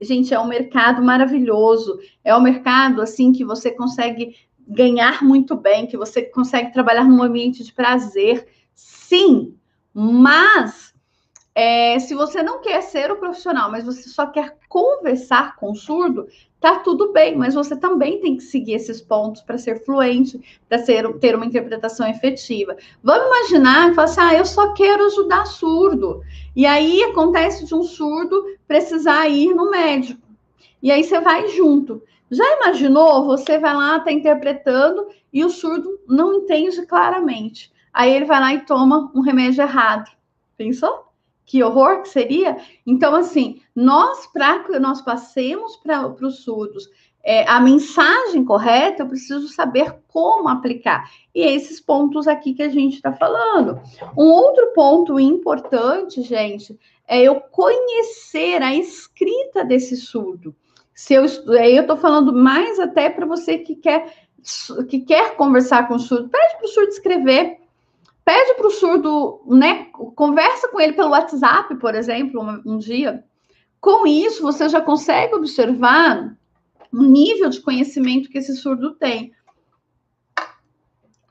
Gente, é um mercado maravilhoso. É um mercado assim que você consegue ganhar muito bem, que você consegue trabalhar num ambiente de prazer. Sim, mas se você não quer ser o profissional, mas você só quer conversar com o surdo, tá tudo bem, mas você também tem que seguir esses pontos para ser fluente, para ter uma interpretação efetiva. Vamos imaginar que fala assim, eu só quero ajudar surdo. E aí acontece de um surdo precisar ir no médico. E aí você vai junto. Já imaginou? Você vai lá, está interpretando e o surdo não entende claramente. Aí ele vai lá e toma um remédio errado. Pensou? Que horror que seria? Então, assim, para que nós passemos para os surdos a mensagem correta, eu preciso saber como aplicar. E esses pontos aqui que a gente está falando. Um outro ponto importante, gente, é eu conhecer a escrita desse surdo. Eu estou falando mais até para você que quer conversar com o surdo, pede para o surdo escrever. Pede para o surdo, né? Conversa com ele pelo WhatsApp, por exemplo, um dia. Com isso, você já consegue observar o nível de conhecimento que esse surdo tem.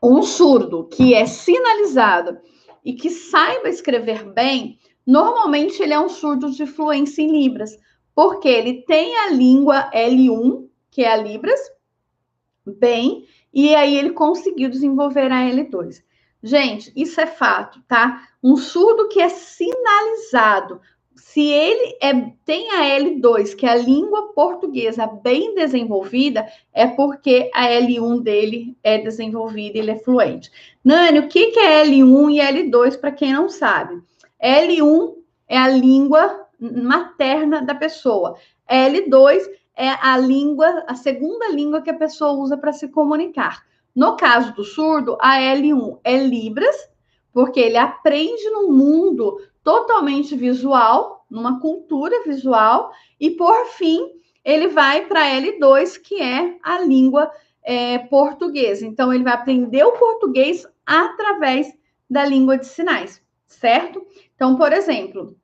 Um surdo que é sinalizado e que saiba escrever bem, normalmente ele é um surdo de fluência em Libras, porque ele tem a língua L1, que é a Libras, bem, e aí ele conseguiu desenvolver a L2. Gente, isso é fato, tá? Um surdo que é sinalizado, se ele tem a L2, que é a língua portuguesa bem desenvolvida, é porque a L1 dele é desenvolvida, ele é fluente. Nani, o que é L1 e L2, para quem não sabe? L1 é a língua materna da pessoa. L2 é a segunda língua que a pessoa usa para se comunicar. No caso do surdo, a L1 é Libras, porque ele aprende num mundo totalmente visual, numa cultura visual, e por fim, ele vai para a L2, que é a língua portuguesa. Então, ele vai aprender o português através da língua de sinais, certo? Então, por exemplo,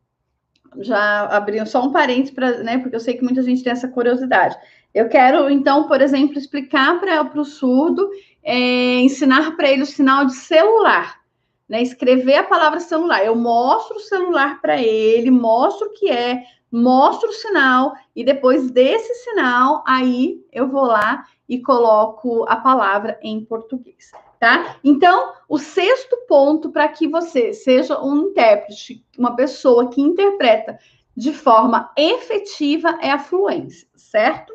já abri só um parênteses, né, porque eu sei que muita gente tem essa curiosidade. Eu quero, então, por exemplo, explicar para o surdo, ensinar para ele o sinal de celular, né, escrever a palavra celular. Eu mostro o celular para ele, mostro o que mostro o sinal, e depois desse sinal, aí eu vou lá e coloco a palavra em português. Tá? Então, o sexto ponto para que você seja um intérprete, uma pessoa que interpreta de forma efetiva é a fluência, certo?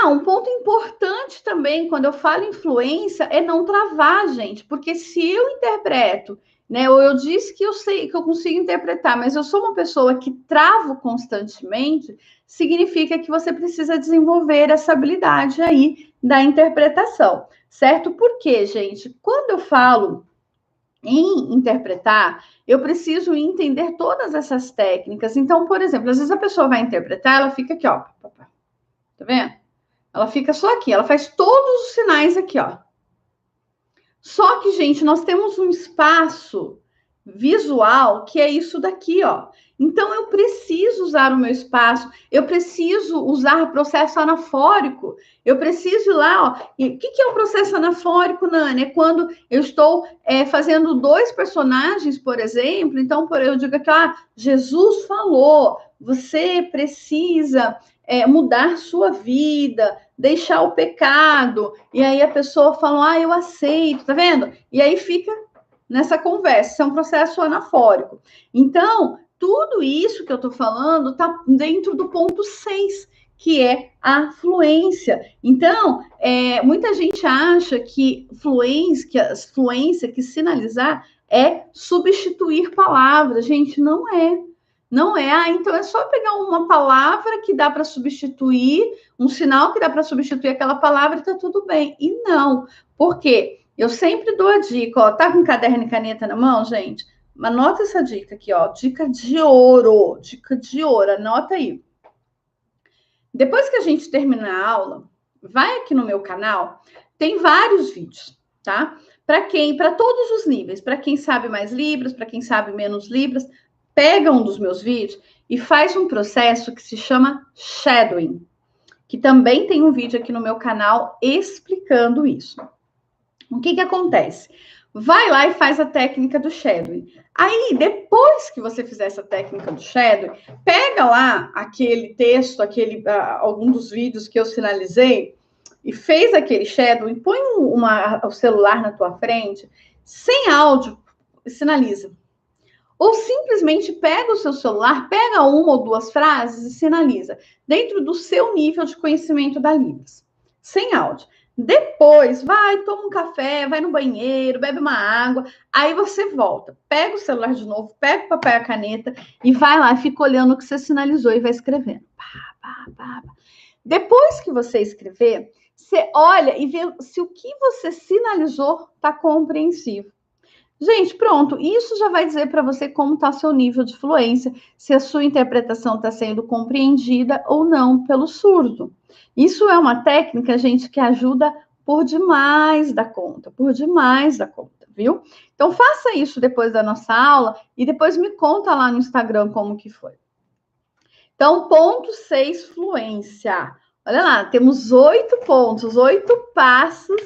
Um ponto importante também, quando eu falo em fluência, é não travar, gente, porque se eu interpreto, né, ou eu disse que eu sei, que eu consigo interpretar, mas eu sou uma pessoa que travo constantemente, significa que você precisa desenvolver essa habilidade aí da interpretação, certo? Porque, gente, quando eu falo em interpretar, eu preciso entender todas essas técnicas. Então, por exemplo, às vezes a pessoa vai interpretar, ela fica aqui, ó. Tá vendo? Ela fica só aqui, ela faz todos os sinais aqui, ó. Só que, gente, nós temos um espaço visual que é isso daqui, ó. Então, eu preciso usar o meu espaço, eu preciso usar processo anafórico, eu preciso ir lá, ó. E o que é o processo anafórico, Nani? É quando eu estou fazendo dois personagens, por exemplo, então, eu digo aqui, Jesus falou, você precisa mudar sua vida, deixar o pecado, e aí a pessoa fala, eu aceito, tá vendo? E aí fica nessa conversa, isso é um processo anafórico. Então, tudo isso que eu tô falando está dentro do ponto 6, que é a fluência. Então, muita gente acha que fluência, que sinalizar, é substituir palavras. Gente, não é. Não é, então é só pegar uma palavra que dá para substituir, um sinal que dá para substituir aquela palavra e tá tudo bem. E não, porque eu sempre dou a dica, ó, tá com caderno e caneta na mão, gente? Anota essa dica aqui, ó, dica de ouro, anota aí. Depois que a gente terminar a aula, vai aqui no meu canal, tem vários vídeos, tá? Para todos os níveis, para quem sabe mais Libras, para quem sabe menos Libras, pega um dos meus vídeos e faz um processo que se chama shadowing, que também tem um vídeo aqui no meu canal explicando isso. O que acontece? vai lá e faz a técnica do shadowing. Aí, depois que você fizer essa técnica do shadowing, pega lá aquele texto, algum dos vídeos que eu sinalizei, e fez aquele shadowing, põe o celular na tua frente, sem áudio, sinaliza. Ou simplesmente pega o seu celular, pega uma ou duas frases e sinaliza, dentro do seu nível de conhecimento da Libras, sem áudio. Depois, vai, toma um café, vai no banheiro, bebe uma água, aí você volta, pega o celular de novo, pega o papel e a caneta e vai lá, fica olhando o que você sinalizou e vai escrevendo. Depois que você escrever, você olha e vê se o que você sinalizou está compreensivo. Gente, pronto, isso já vai dizer para você como está seu nível de fluência, se a sua interpretação está sendo compreendida ou não pelo surdo. Isso é uma técnica, gente, que ajuda por demais da conta, viu? Então, faça isso depois da nossa aula e depois me conta lá no Instagram como que foi. Então, ponto 6, fluência. Olha lá, temos 8 pontos, 8 passos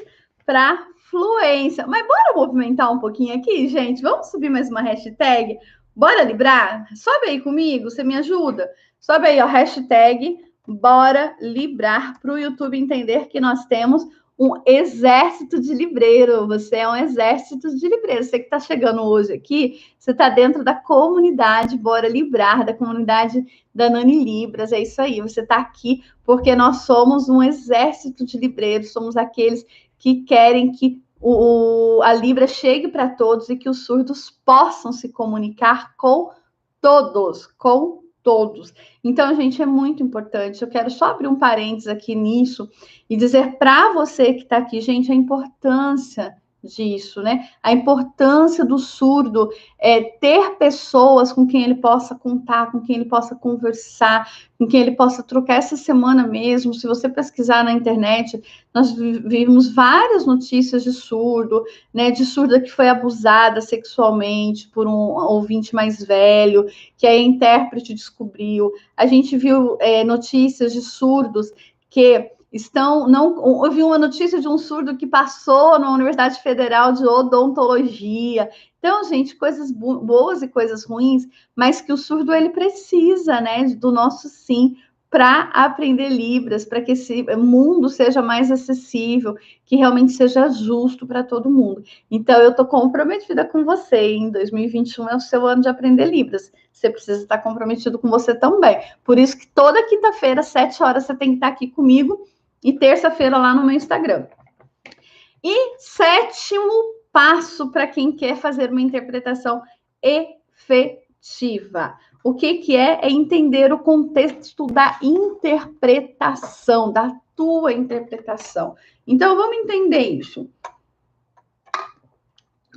para fluência. Mas bora movimentar um pouquinho aqui, gente? Vamos subir mais uma hashtag? Bora librar? Sobe aí comigo, você me ajuda? Sobe aí, ó, hashtag bora librar para o YouTube entender que nós temos um exército de livreiro. Você é um exército de livreiro. Você que está chegando hoje aqui, você está dentro da comunidade Bora Librar, da comunidade da Nani Libras. É isso aí, você está aqui porque nós somos um exército de livreiros, somos aqueles que querem que a Libra chegue para todos e que os surdos possam se comunicar com todos. Então, gente, é muito importante. Eu quero só abrir um parênteses aqui nisso e dizer para você que está aqui, gente, a importância disso, né? A importância do surdo é ter pessoas com quem ele possa contar, com quem ele possa conversar, com quem ele possa trocar. Essa semana mesmo, se você pesquisar na internet, nós vimos várias notícias de surdo, né? De surda que foi abusada sexualmente por um ouvinte mais velho, que a intérprete descobriu. A gente viu notícias de surdos que ouvi uma notícia de um surdo que passou na Universidade Federal de Odontologia. Então, gente, coisas boas e coisas ruins, mas que o surdo ele precisa, né, do nosso sim para aprender Libras, para que esse mundo seja mais acessível, que realmente seja justo para todo mundo. Então, eu estou comprometida com você. Em 2021 é o seu ano de aprender Libras. Você precisa estar comprometido com você também. Por isso que toda quinta-feira, às 7 horas, você tem que estar aqui comigo e terça-feira lá no meu Instagram. E 7º passo para quem quer fazer uma interpretação efetiva. O que é? É entender o contexto da interpretação, da tua interpretação. Então, vamos entender isso.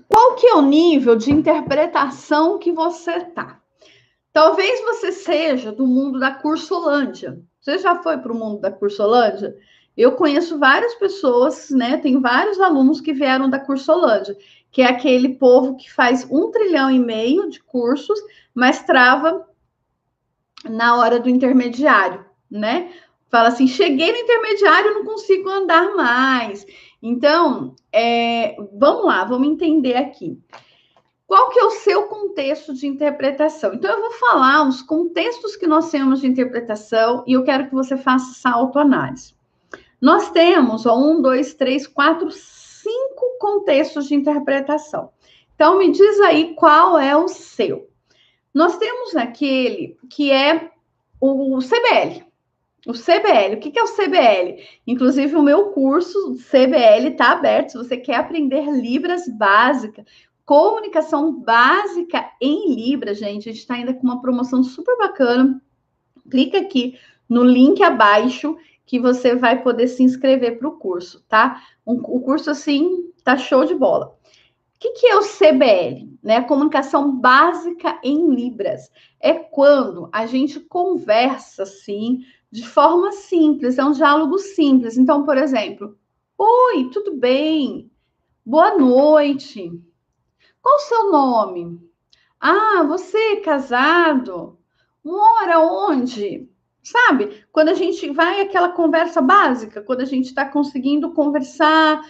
Qual que é o nível de interpretação que você está? Talvez você seja do mundo da Cursolândia. Você já foi para o mundo da Cursolândia? Eu conheço várias pessoas, né? Tem vários alunos que vieram da Cursolândia, que é aquele povo que faz 1,5 trilhão de cursos, mas trava na hora do intermediário, né? Fala assim, cheguei no intermediário, não consigo andar mais. Então, vamos lá, vamos entender aqui. Qual que é o seu contexto de interpretação? Então, eu vou falar os contextos que nós temos de interpretação e eu quero que você faça essa autoanálise. Nós temos 1, 2, 3, 4, 5 contextos de interpretação. Então, me diz aí qual é o seu. Nós temos aquele que é o CBL. O CBL, o que é o CBL? Inclusive, o meu curso CBL está aberto. Se você quer aprender Libras básica, comunicação básica em Libras, gente, a gente está ainda com uma promoção super bacana. Clica aqui no link abaixo que você vai poder se inscrever para o curso, tá? O curso, assim, tá show de bola. O que é o CBL? Né? Comunicação básica em Libras. É quando a gente conversa, assim, de forma simples, é um diálogo simples. Então, por exemplo, oi, tudo bem? Boa noite. Qual o seu nome? Ah, você é casado? Mora onde? Sabe? Quando a gente vai aquela conversa básica, quando a gente está conseguindo conversar,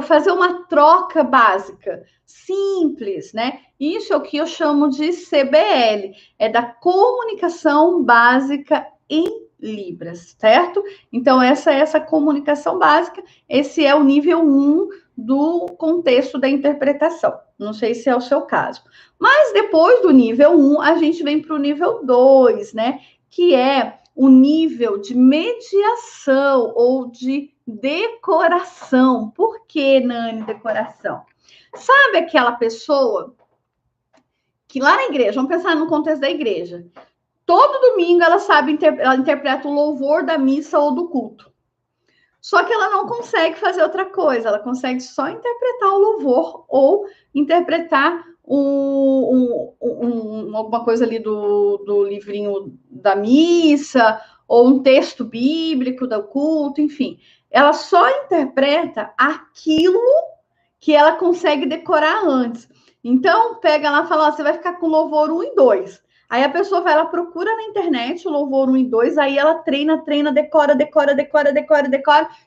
fazer uma troca básica, simples, né? Isso é o que eu chamo de CBL, é da comunicação básica em Libras, certo? Então, essa comunicação básica, esse é o nível 1 do contexto da interpretação. Não sei se é o seu caso. Mas depois do nível 1, a gente vem para o nível 2, né? Que é o nível de mediação ou de decoração. Por que, Nani, decoração? Sabe aquela pessoa que lá na igreja, vamos pensar no contexto da igreja, todo domingo ela sabe, ela interpreta o louvor da missa ou do culto. Só que ela não consegue fazer outra coisa, ela consegue só interpretar o louvor ou interpretar alguma coisa ali do livrinho da missa, ou um texto bíblico do culto, enfim. Ela só interpreta aquilo que ela consegue decorar antes. Então, pega lá e fala, ó, você vai ficar com louvor 1 e 2. Aí a pessoa vai lá, procura na internet o louvor 1 e 2, aí ela treina, decora,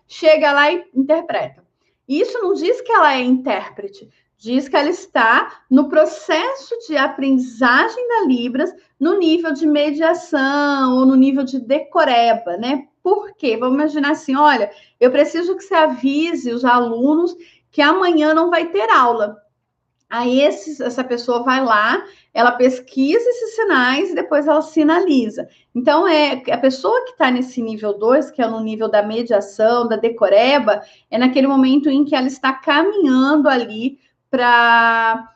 chega lá e interpreta. Isso não diz que ela é intérprete, diz que ela está no processo de aprendizagem da Libras, no nível de mediação ou no nível de decoreba, né? Por quê? Vamos imaginar assim, olha, eu preciso que você avise os alunos que amanhã não vai ter aula. Aí essa pessoa vai lá, ela pesquisa esses sinais e depois ela sinaliza. Então, a pessoa que está nesse nível 2, que é no nível da mediação, da decoreba, é naquele momento em que ela está caminhando ali para...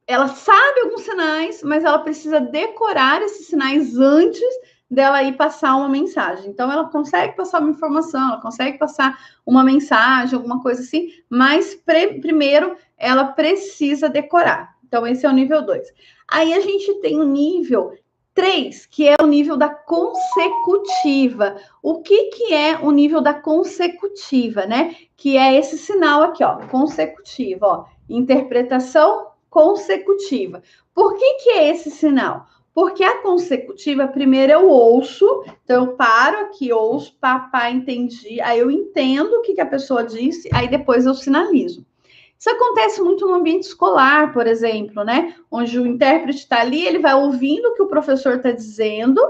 Ela sabe alguns sinais, mas ela precisa decorar esses sinais antes dela ir passar uma mensagem. Então, ela consegue passar uma informação, ela consegue passar uma mensagem, alguma coisa assim, mas primeiro ela precisa decorar. Então, esse é o nível 2. Aí a gente tem o nível 3, que é o nível da consecutiva. O que é o nível da consecutiva, né? Que é esse sinal aqui, ó, consecutiva, ó, interpretação consecutiva. Por que é esse sinal? Porque a consecutiva, primeiro eu ouço, então eu paro aqui, ouço, papai, entendi, aí eu entendo o que a pessoa disse, aí depois eu sinalizo. Isso acontece muito no ambiente escolar, por exemplo, né? Onde o intérprete está ali, ele vai ouvindo o que o professor está dizendo,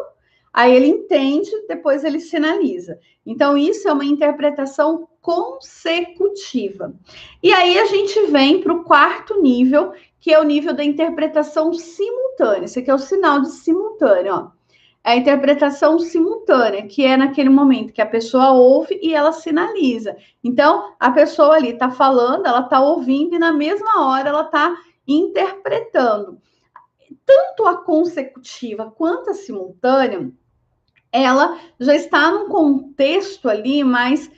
aí ele entende, depois ele sinaliza. Então, isso é uma interpretação consecutiva. E aí a gente vem para o quarto nível, que é o nível da interpretação simultânea. Esse aqui é o sinal de simultâneo, ó. É a interpretação simultânea, que é naquele momento que a pessoa ouve e ela sinaliza. Então, a pessoa ali está falando, ela está ouvindo e na mesma hora ela está interpretando. Tanto a consecutiva quanto a simultânea, ela já está num contexto ali mais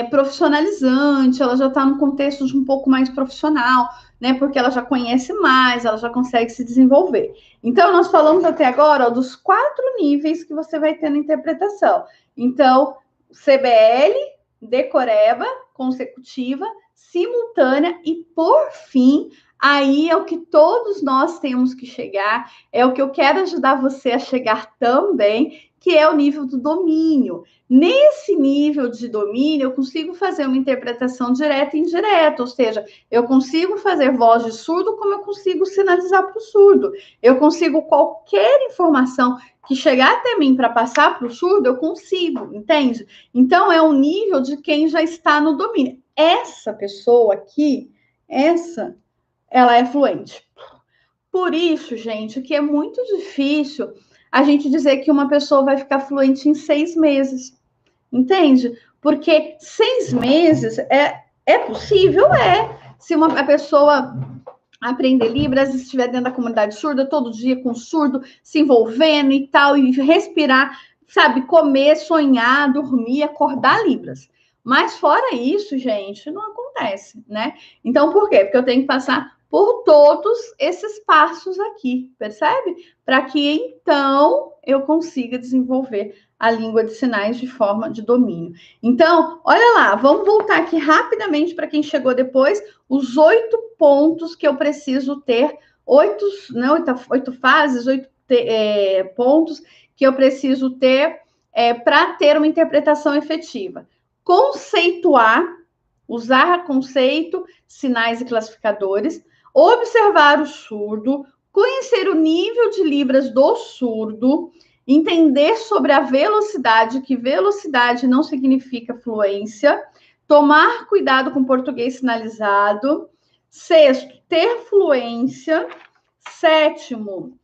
profissionalizante, ela já está num contexto de um pouco mais profissional, né? Porque ela já conhece mais, ela já consegue se desenvolver. Então, nós falamos até agora ó, dos 4 níveis que você vai ter na interpretação. Então, CBL, decoreba, consecutiva, simultânea e, por fim, aí é o que todos nós temos que chegar, é o que eu quero ajudar você a chegar também, que é o nível do domínio. Nesse nível de domínio, eu consigo fazer uma interpretação direta e indireta, ou seja, eu consigo fazer voz de surdo como eu consigo sinalizar para o surdo. Eu consigo qualquer informação que chegar até mim para passar para o surdo, eu consigo, entende? Então, é um nível de quem já está no domínio. Essa pessoa aqui, ela é fluente. Por isso, gente, que é muito difícil a gente dizer que uma pessoa vai ficar fluente em 6 meses. Entende? Porque 6 meses é possível, é. Se a pessoa aprender Libras, estiver dentro da comunidade surda, todo dia com surdo, se envolvendo e tal, e respirar, sabe, comer, sonhar, dormir, acordar Libras. Mas fora isso, gente, não acontece, né? Então, por quê? Porque eu tenho que passar por todos esses passos aqui, percebe? Para que então eu consiga desenvolver a língua de sinais de forma de domínio. Então, olha lá, vamos voltar aqui rapidamente para quem chegou depois, os 8 pontos que eu preciso ter, 8 fases, 8 pontos que eu preciso ter para ter uma interpretação efetiva. Conceituar, usar conceito, sinais e classificadores, observar o surdo, conhecer o nível de libras do surdo, entender sobre a velocidade, que velocidade não significa fluência, tomar cuidado com português sinalizado. Sexto, ter fluência. Sétimo,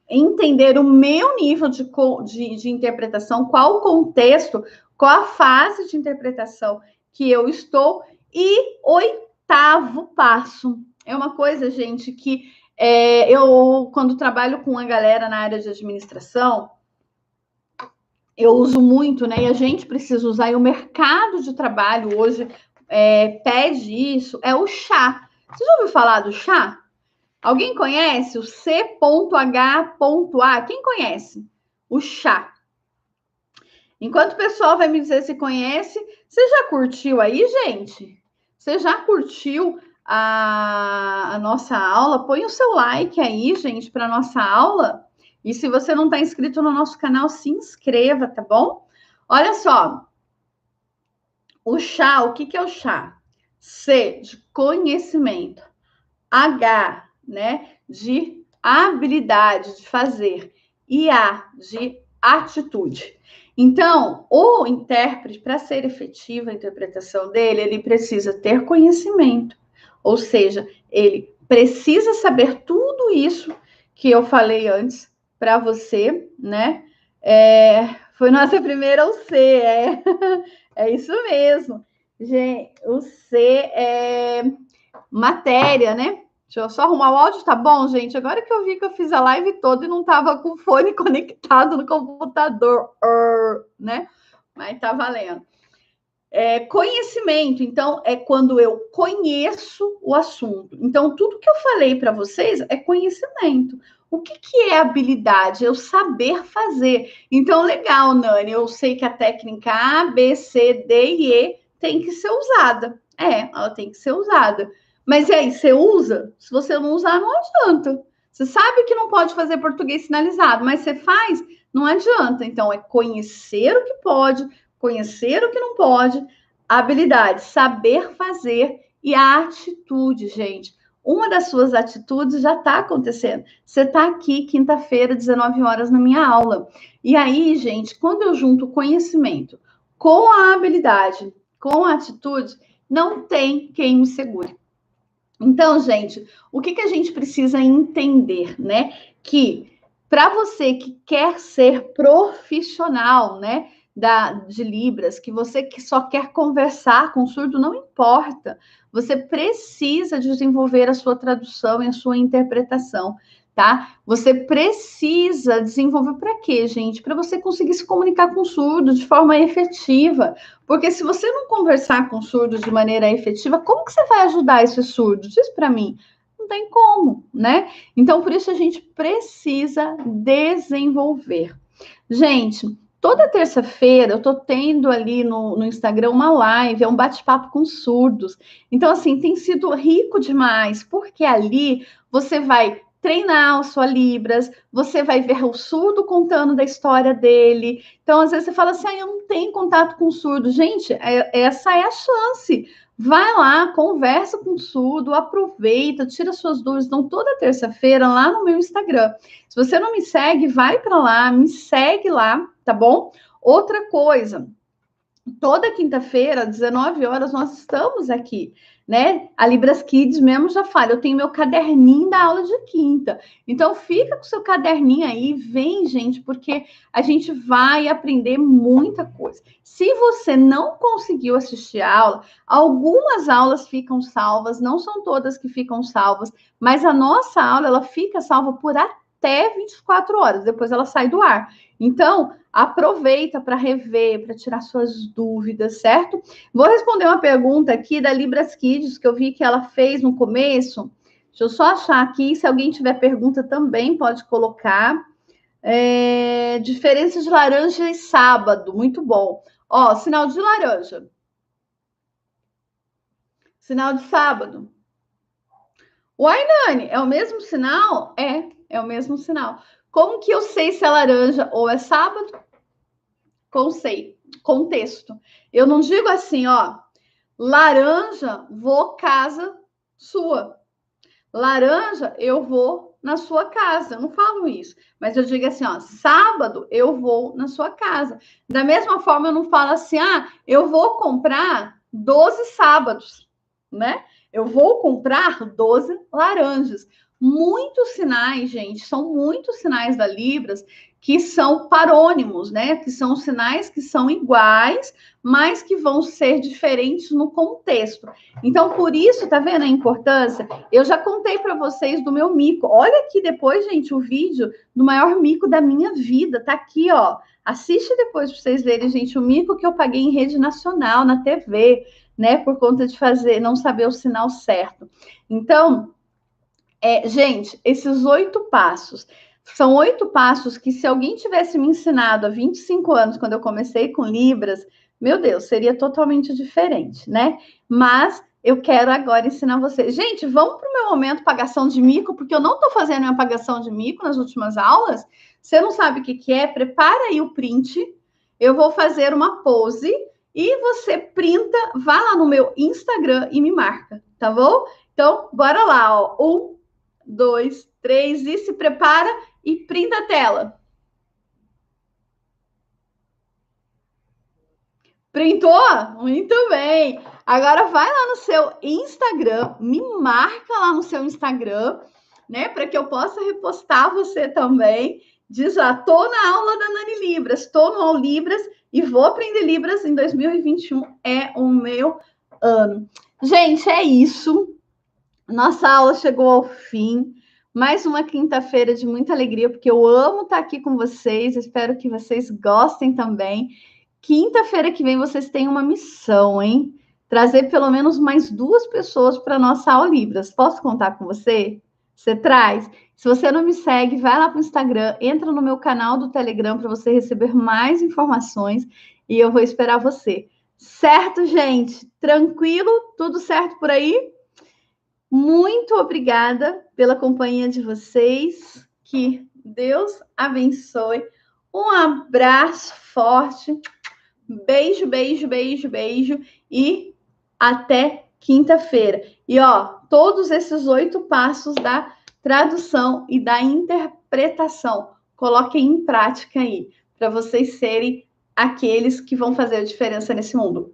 entender o meu nível de interpretação, qual o contexto, qual a fase de interpretação que eu estou. E oitavo passo, é uma coisa, gente, que eu, quando trabalho com a galera na área de administração, eu uso muito, né? E a gente precisa usar, e o mercado de trabalho hoje pede isso, é o chá. Você já ouviu falar do chá? Alguém conhece o C.H.A? Quem conhece? O chá. Enquanto o pessoal vai me dizer se conhece, você já curtiu aí, gente? Você já curtiu a nossa aula? Põe o seu like aí, gente, para a nossa aula. E se você não está inscrito no nosso canal, se inscreva, tá bom? Olha só. O chá, o que é o chá? C, de conhecimento. H, né, de habilidade de fazer. E A, de atitude. Então, o intérprete, para ser efetiva a interpretação dele, ele precisa ter conhecimento. Ou seja, ele precisa saber tudo isso que eu falei antes para você, né? Foi nossa primeira o C, é isso mesmo. Gente, o C é matéria, né? Deixa eu só arrumar o áudio, tá bom, gente? Agora que eu vi que eu fiz a live toda e não tava com o fone conectado no computador, né? Mas tá valendo. Conhecimento, então, é quando eu conheço o assunto. Então, tudo que eu falei para vocês é conhecimento. O que é habilidade? É o saber fazer. Então, legal, Nani, eu sei que a técnica A, B, C, D e E tem que ser usada. Ela tem que ser usada. Mas e aí, você usa? Se você não usar, não adianta. Você sabe que não pode fazer português sinalizado, mas você faz, não adianta. Então, é conhecer o que pode, conhecer o que não pode, a habilidade, saber fazer e a atitude, gente. Uma das suas atitudes já está acontecendo. Você está aqui quinta-feira, 19 horas, na minha aula. E aí, gente, quando eu junto o conhecimento com a habilidade, com a atitude, não tem quem me segure. Então, gente, o que a gente precisa entender, né? Que para você que quer ser profissional, né? De Libras, que você que só quer conversar com surdo, não importa. Você precisa desenvolver a sua tradução e a sua interpretação, tá? Você precisa desenvolver para quê, gente? Para você conseguir se comunicar com surdo de forma efetiva. Porque se você não conversar com surdos de maneira efetiva, como que você vai ajudar esse surdo? Diz para mim. Não tem como, né? Então, por isso a gente precisa desenvolver. Gente, toda terça-feira eu tô tendo ali no Instagram uma live, é um bate-papo com surdos. Então, assim, tem sido rico demais, porque ali você vai treinar a sua Libras, você vai ver o surdo contando da história dele. Então, às vezes você fala assim, eu não tenho contato com surdo. Gente, essa é a chance. Vai lá, conversa com o surdo, aproveita, tira suas dúvidas. Então, toda terça-feira lá no meu Instagram. Se você não me segue, vai para lá, me segue lá, tá bom? Outra coisa, toda quinta-feira, 19 horas, nós estamos aqui, né? A Libras Kids mesmo já fala, eu tenho meu caderninho da aula de quinta. Então, fica com o seu caderninho aí, vem, gente, porque a gente vai aprender muita coisa. Se você não conseguiu assistir a aula, algumas aulas ficam salvas, não são todas que ficam salvas, mas a nossa aula, ela fica salva por até 24 horas, depois ela sai do ar. Então, aproveita para rever, para tirar suas dúvidas, certo? Vou responder uma pergunta aqui da Libras Kids, que eu vi que ela fez no começo. Deixa eu só achar aqui. Se alguém tiver pergunta também, pode colocar. Diferença de laranja e sábado. Muito bom. Ó, sinal de laranja. Sinal de sábado. Uai, Nani, é o mesmo sinal? É o mesmo sinal. Como que eu sei se é laranja ou é sábado? Contexto. Eu não digo assim, ó, Laranja, vou casa sua. Laranja, eu vou na sua casa. Eu não falo isso, mas eu digo assim, ó, sábado eu vou na sua casa. Da mesma forma, eu não falo assim, eu vou comprar 12 sábados, né? Eu vou comprar 12 laranjas. Muitos sinais, gente, são muitos sinais da Libras que são parônimos, né? Que são sinais que são iguais, mas que vão ser diferentes no contexto. Então, por isso, tá vendo a importância? Eu já contei para vocês do meu mico. Olha aqui depois, gente, o vídeo do maior mico da minha vida. Tá aqui, ó. Assiste depois para vocês verem, gente, o mico que eu paguei em rede nacional, na TV, né? Por conta de não saber o sinal certo. Então, gente, esses 8 passos. São 8 passos que, se alguém tivesse me ensinado há 25 anos, quando eu comecei com Libras, meu Deus, seria totalmente diferente, né? Mas eu quero agora ensinar vocês. Gente, vamos para o meu momento pagação de mico, porque eu não estou fazendo minha pagação de mico nas últimas aulas. Você não sabe o que é? Prepara aí o print. Eu vou fazer uma pose e você printa, vá lá no meu Instagram e me marca, tá bom? Então, bora lá, ó. 1, 2, 3 e se prepara e printa a tela. Printou? Muito bem. Agora vai lá no seu Instagram, me marca lá no seu Instagram, né? Para que eu possa repostar você também. Diz lá, tô na aula da Nani Libras, tô no Libras e vou aprender Libras em 2021. É o meu ano. Gente, é isso. Nossa aula chegou ao fim. Mais uma quinta-feira de muita alegria, porque eu amo estar aqui com vocês. Espero que vocês gostem também. Quinta-feira que vem vocês têm uma missão, hein? Trazer pelo menos mais 2 pessoas para nossa aula Libras. Posso contar com você? Você traz? Se você não me segue, vai lá para o Instagram, entra no meu canal do Telegram para você receber mais informações e eu vou esperar você. Certo, gente? Tranquilo? Tudo certo por aí? Muito obrigada pela companhia de vocês. Que Deus abençoe. Um abraço forte. Beijo, beijo, beijo, beijo. E até quinta-feira. E ó, todos esses 8 passos da tradução e da interpretação, coloquem em prática aí, para vocês serem aqueles que vão fazer a diferença nesse mundo.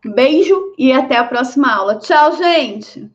Beijo e até a próxima aula. Tchau, gente!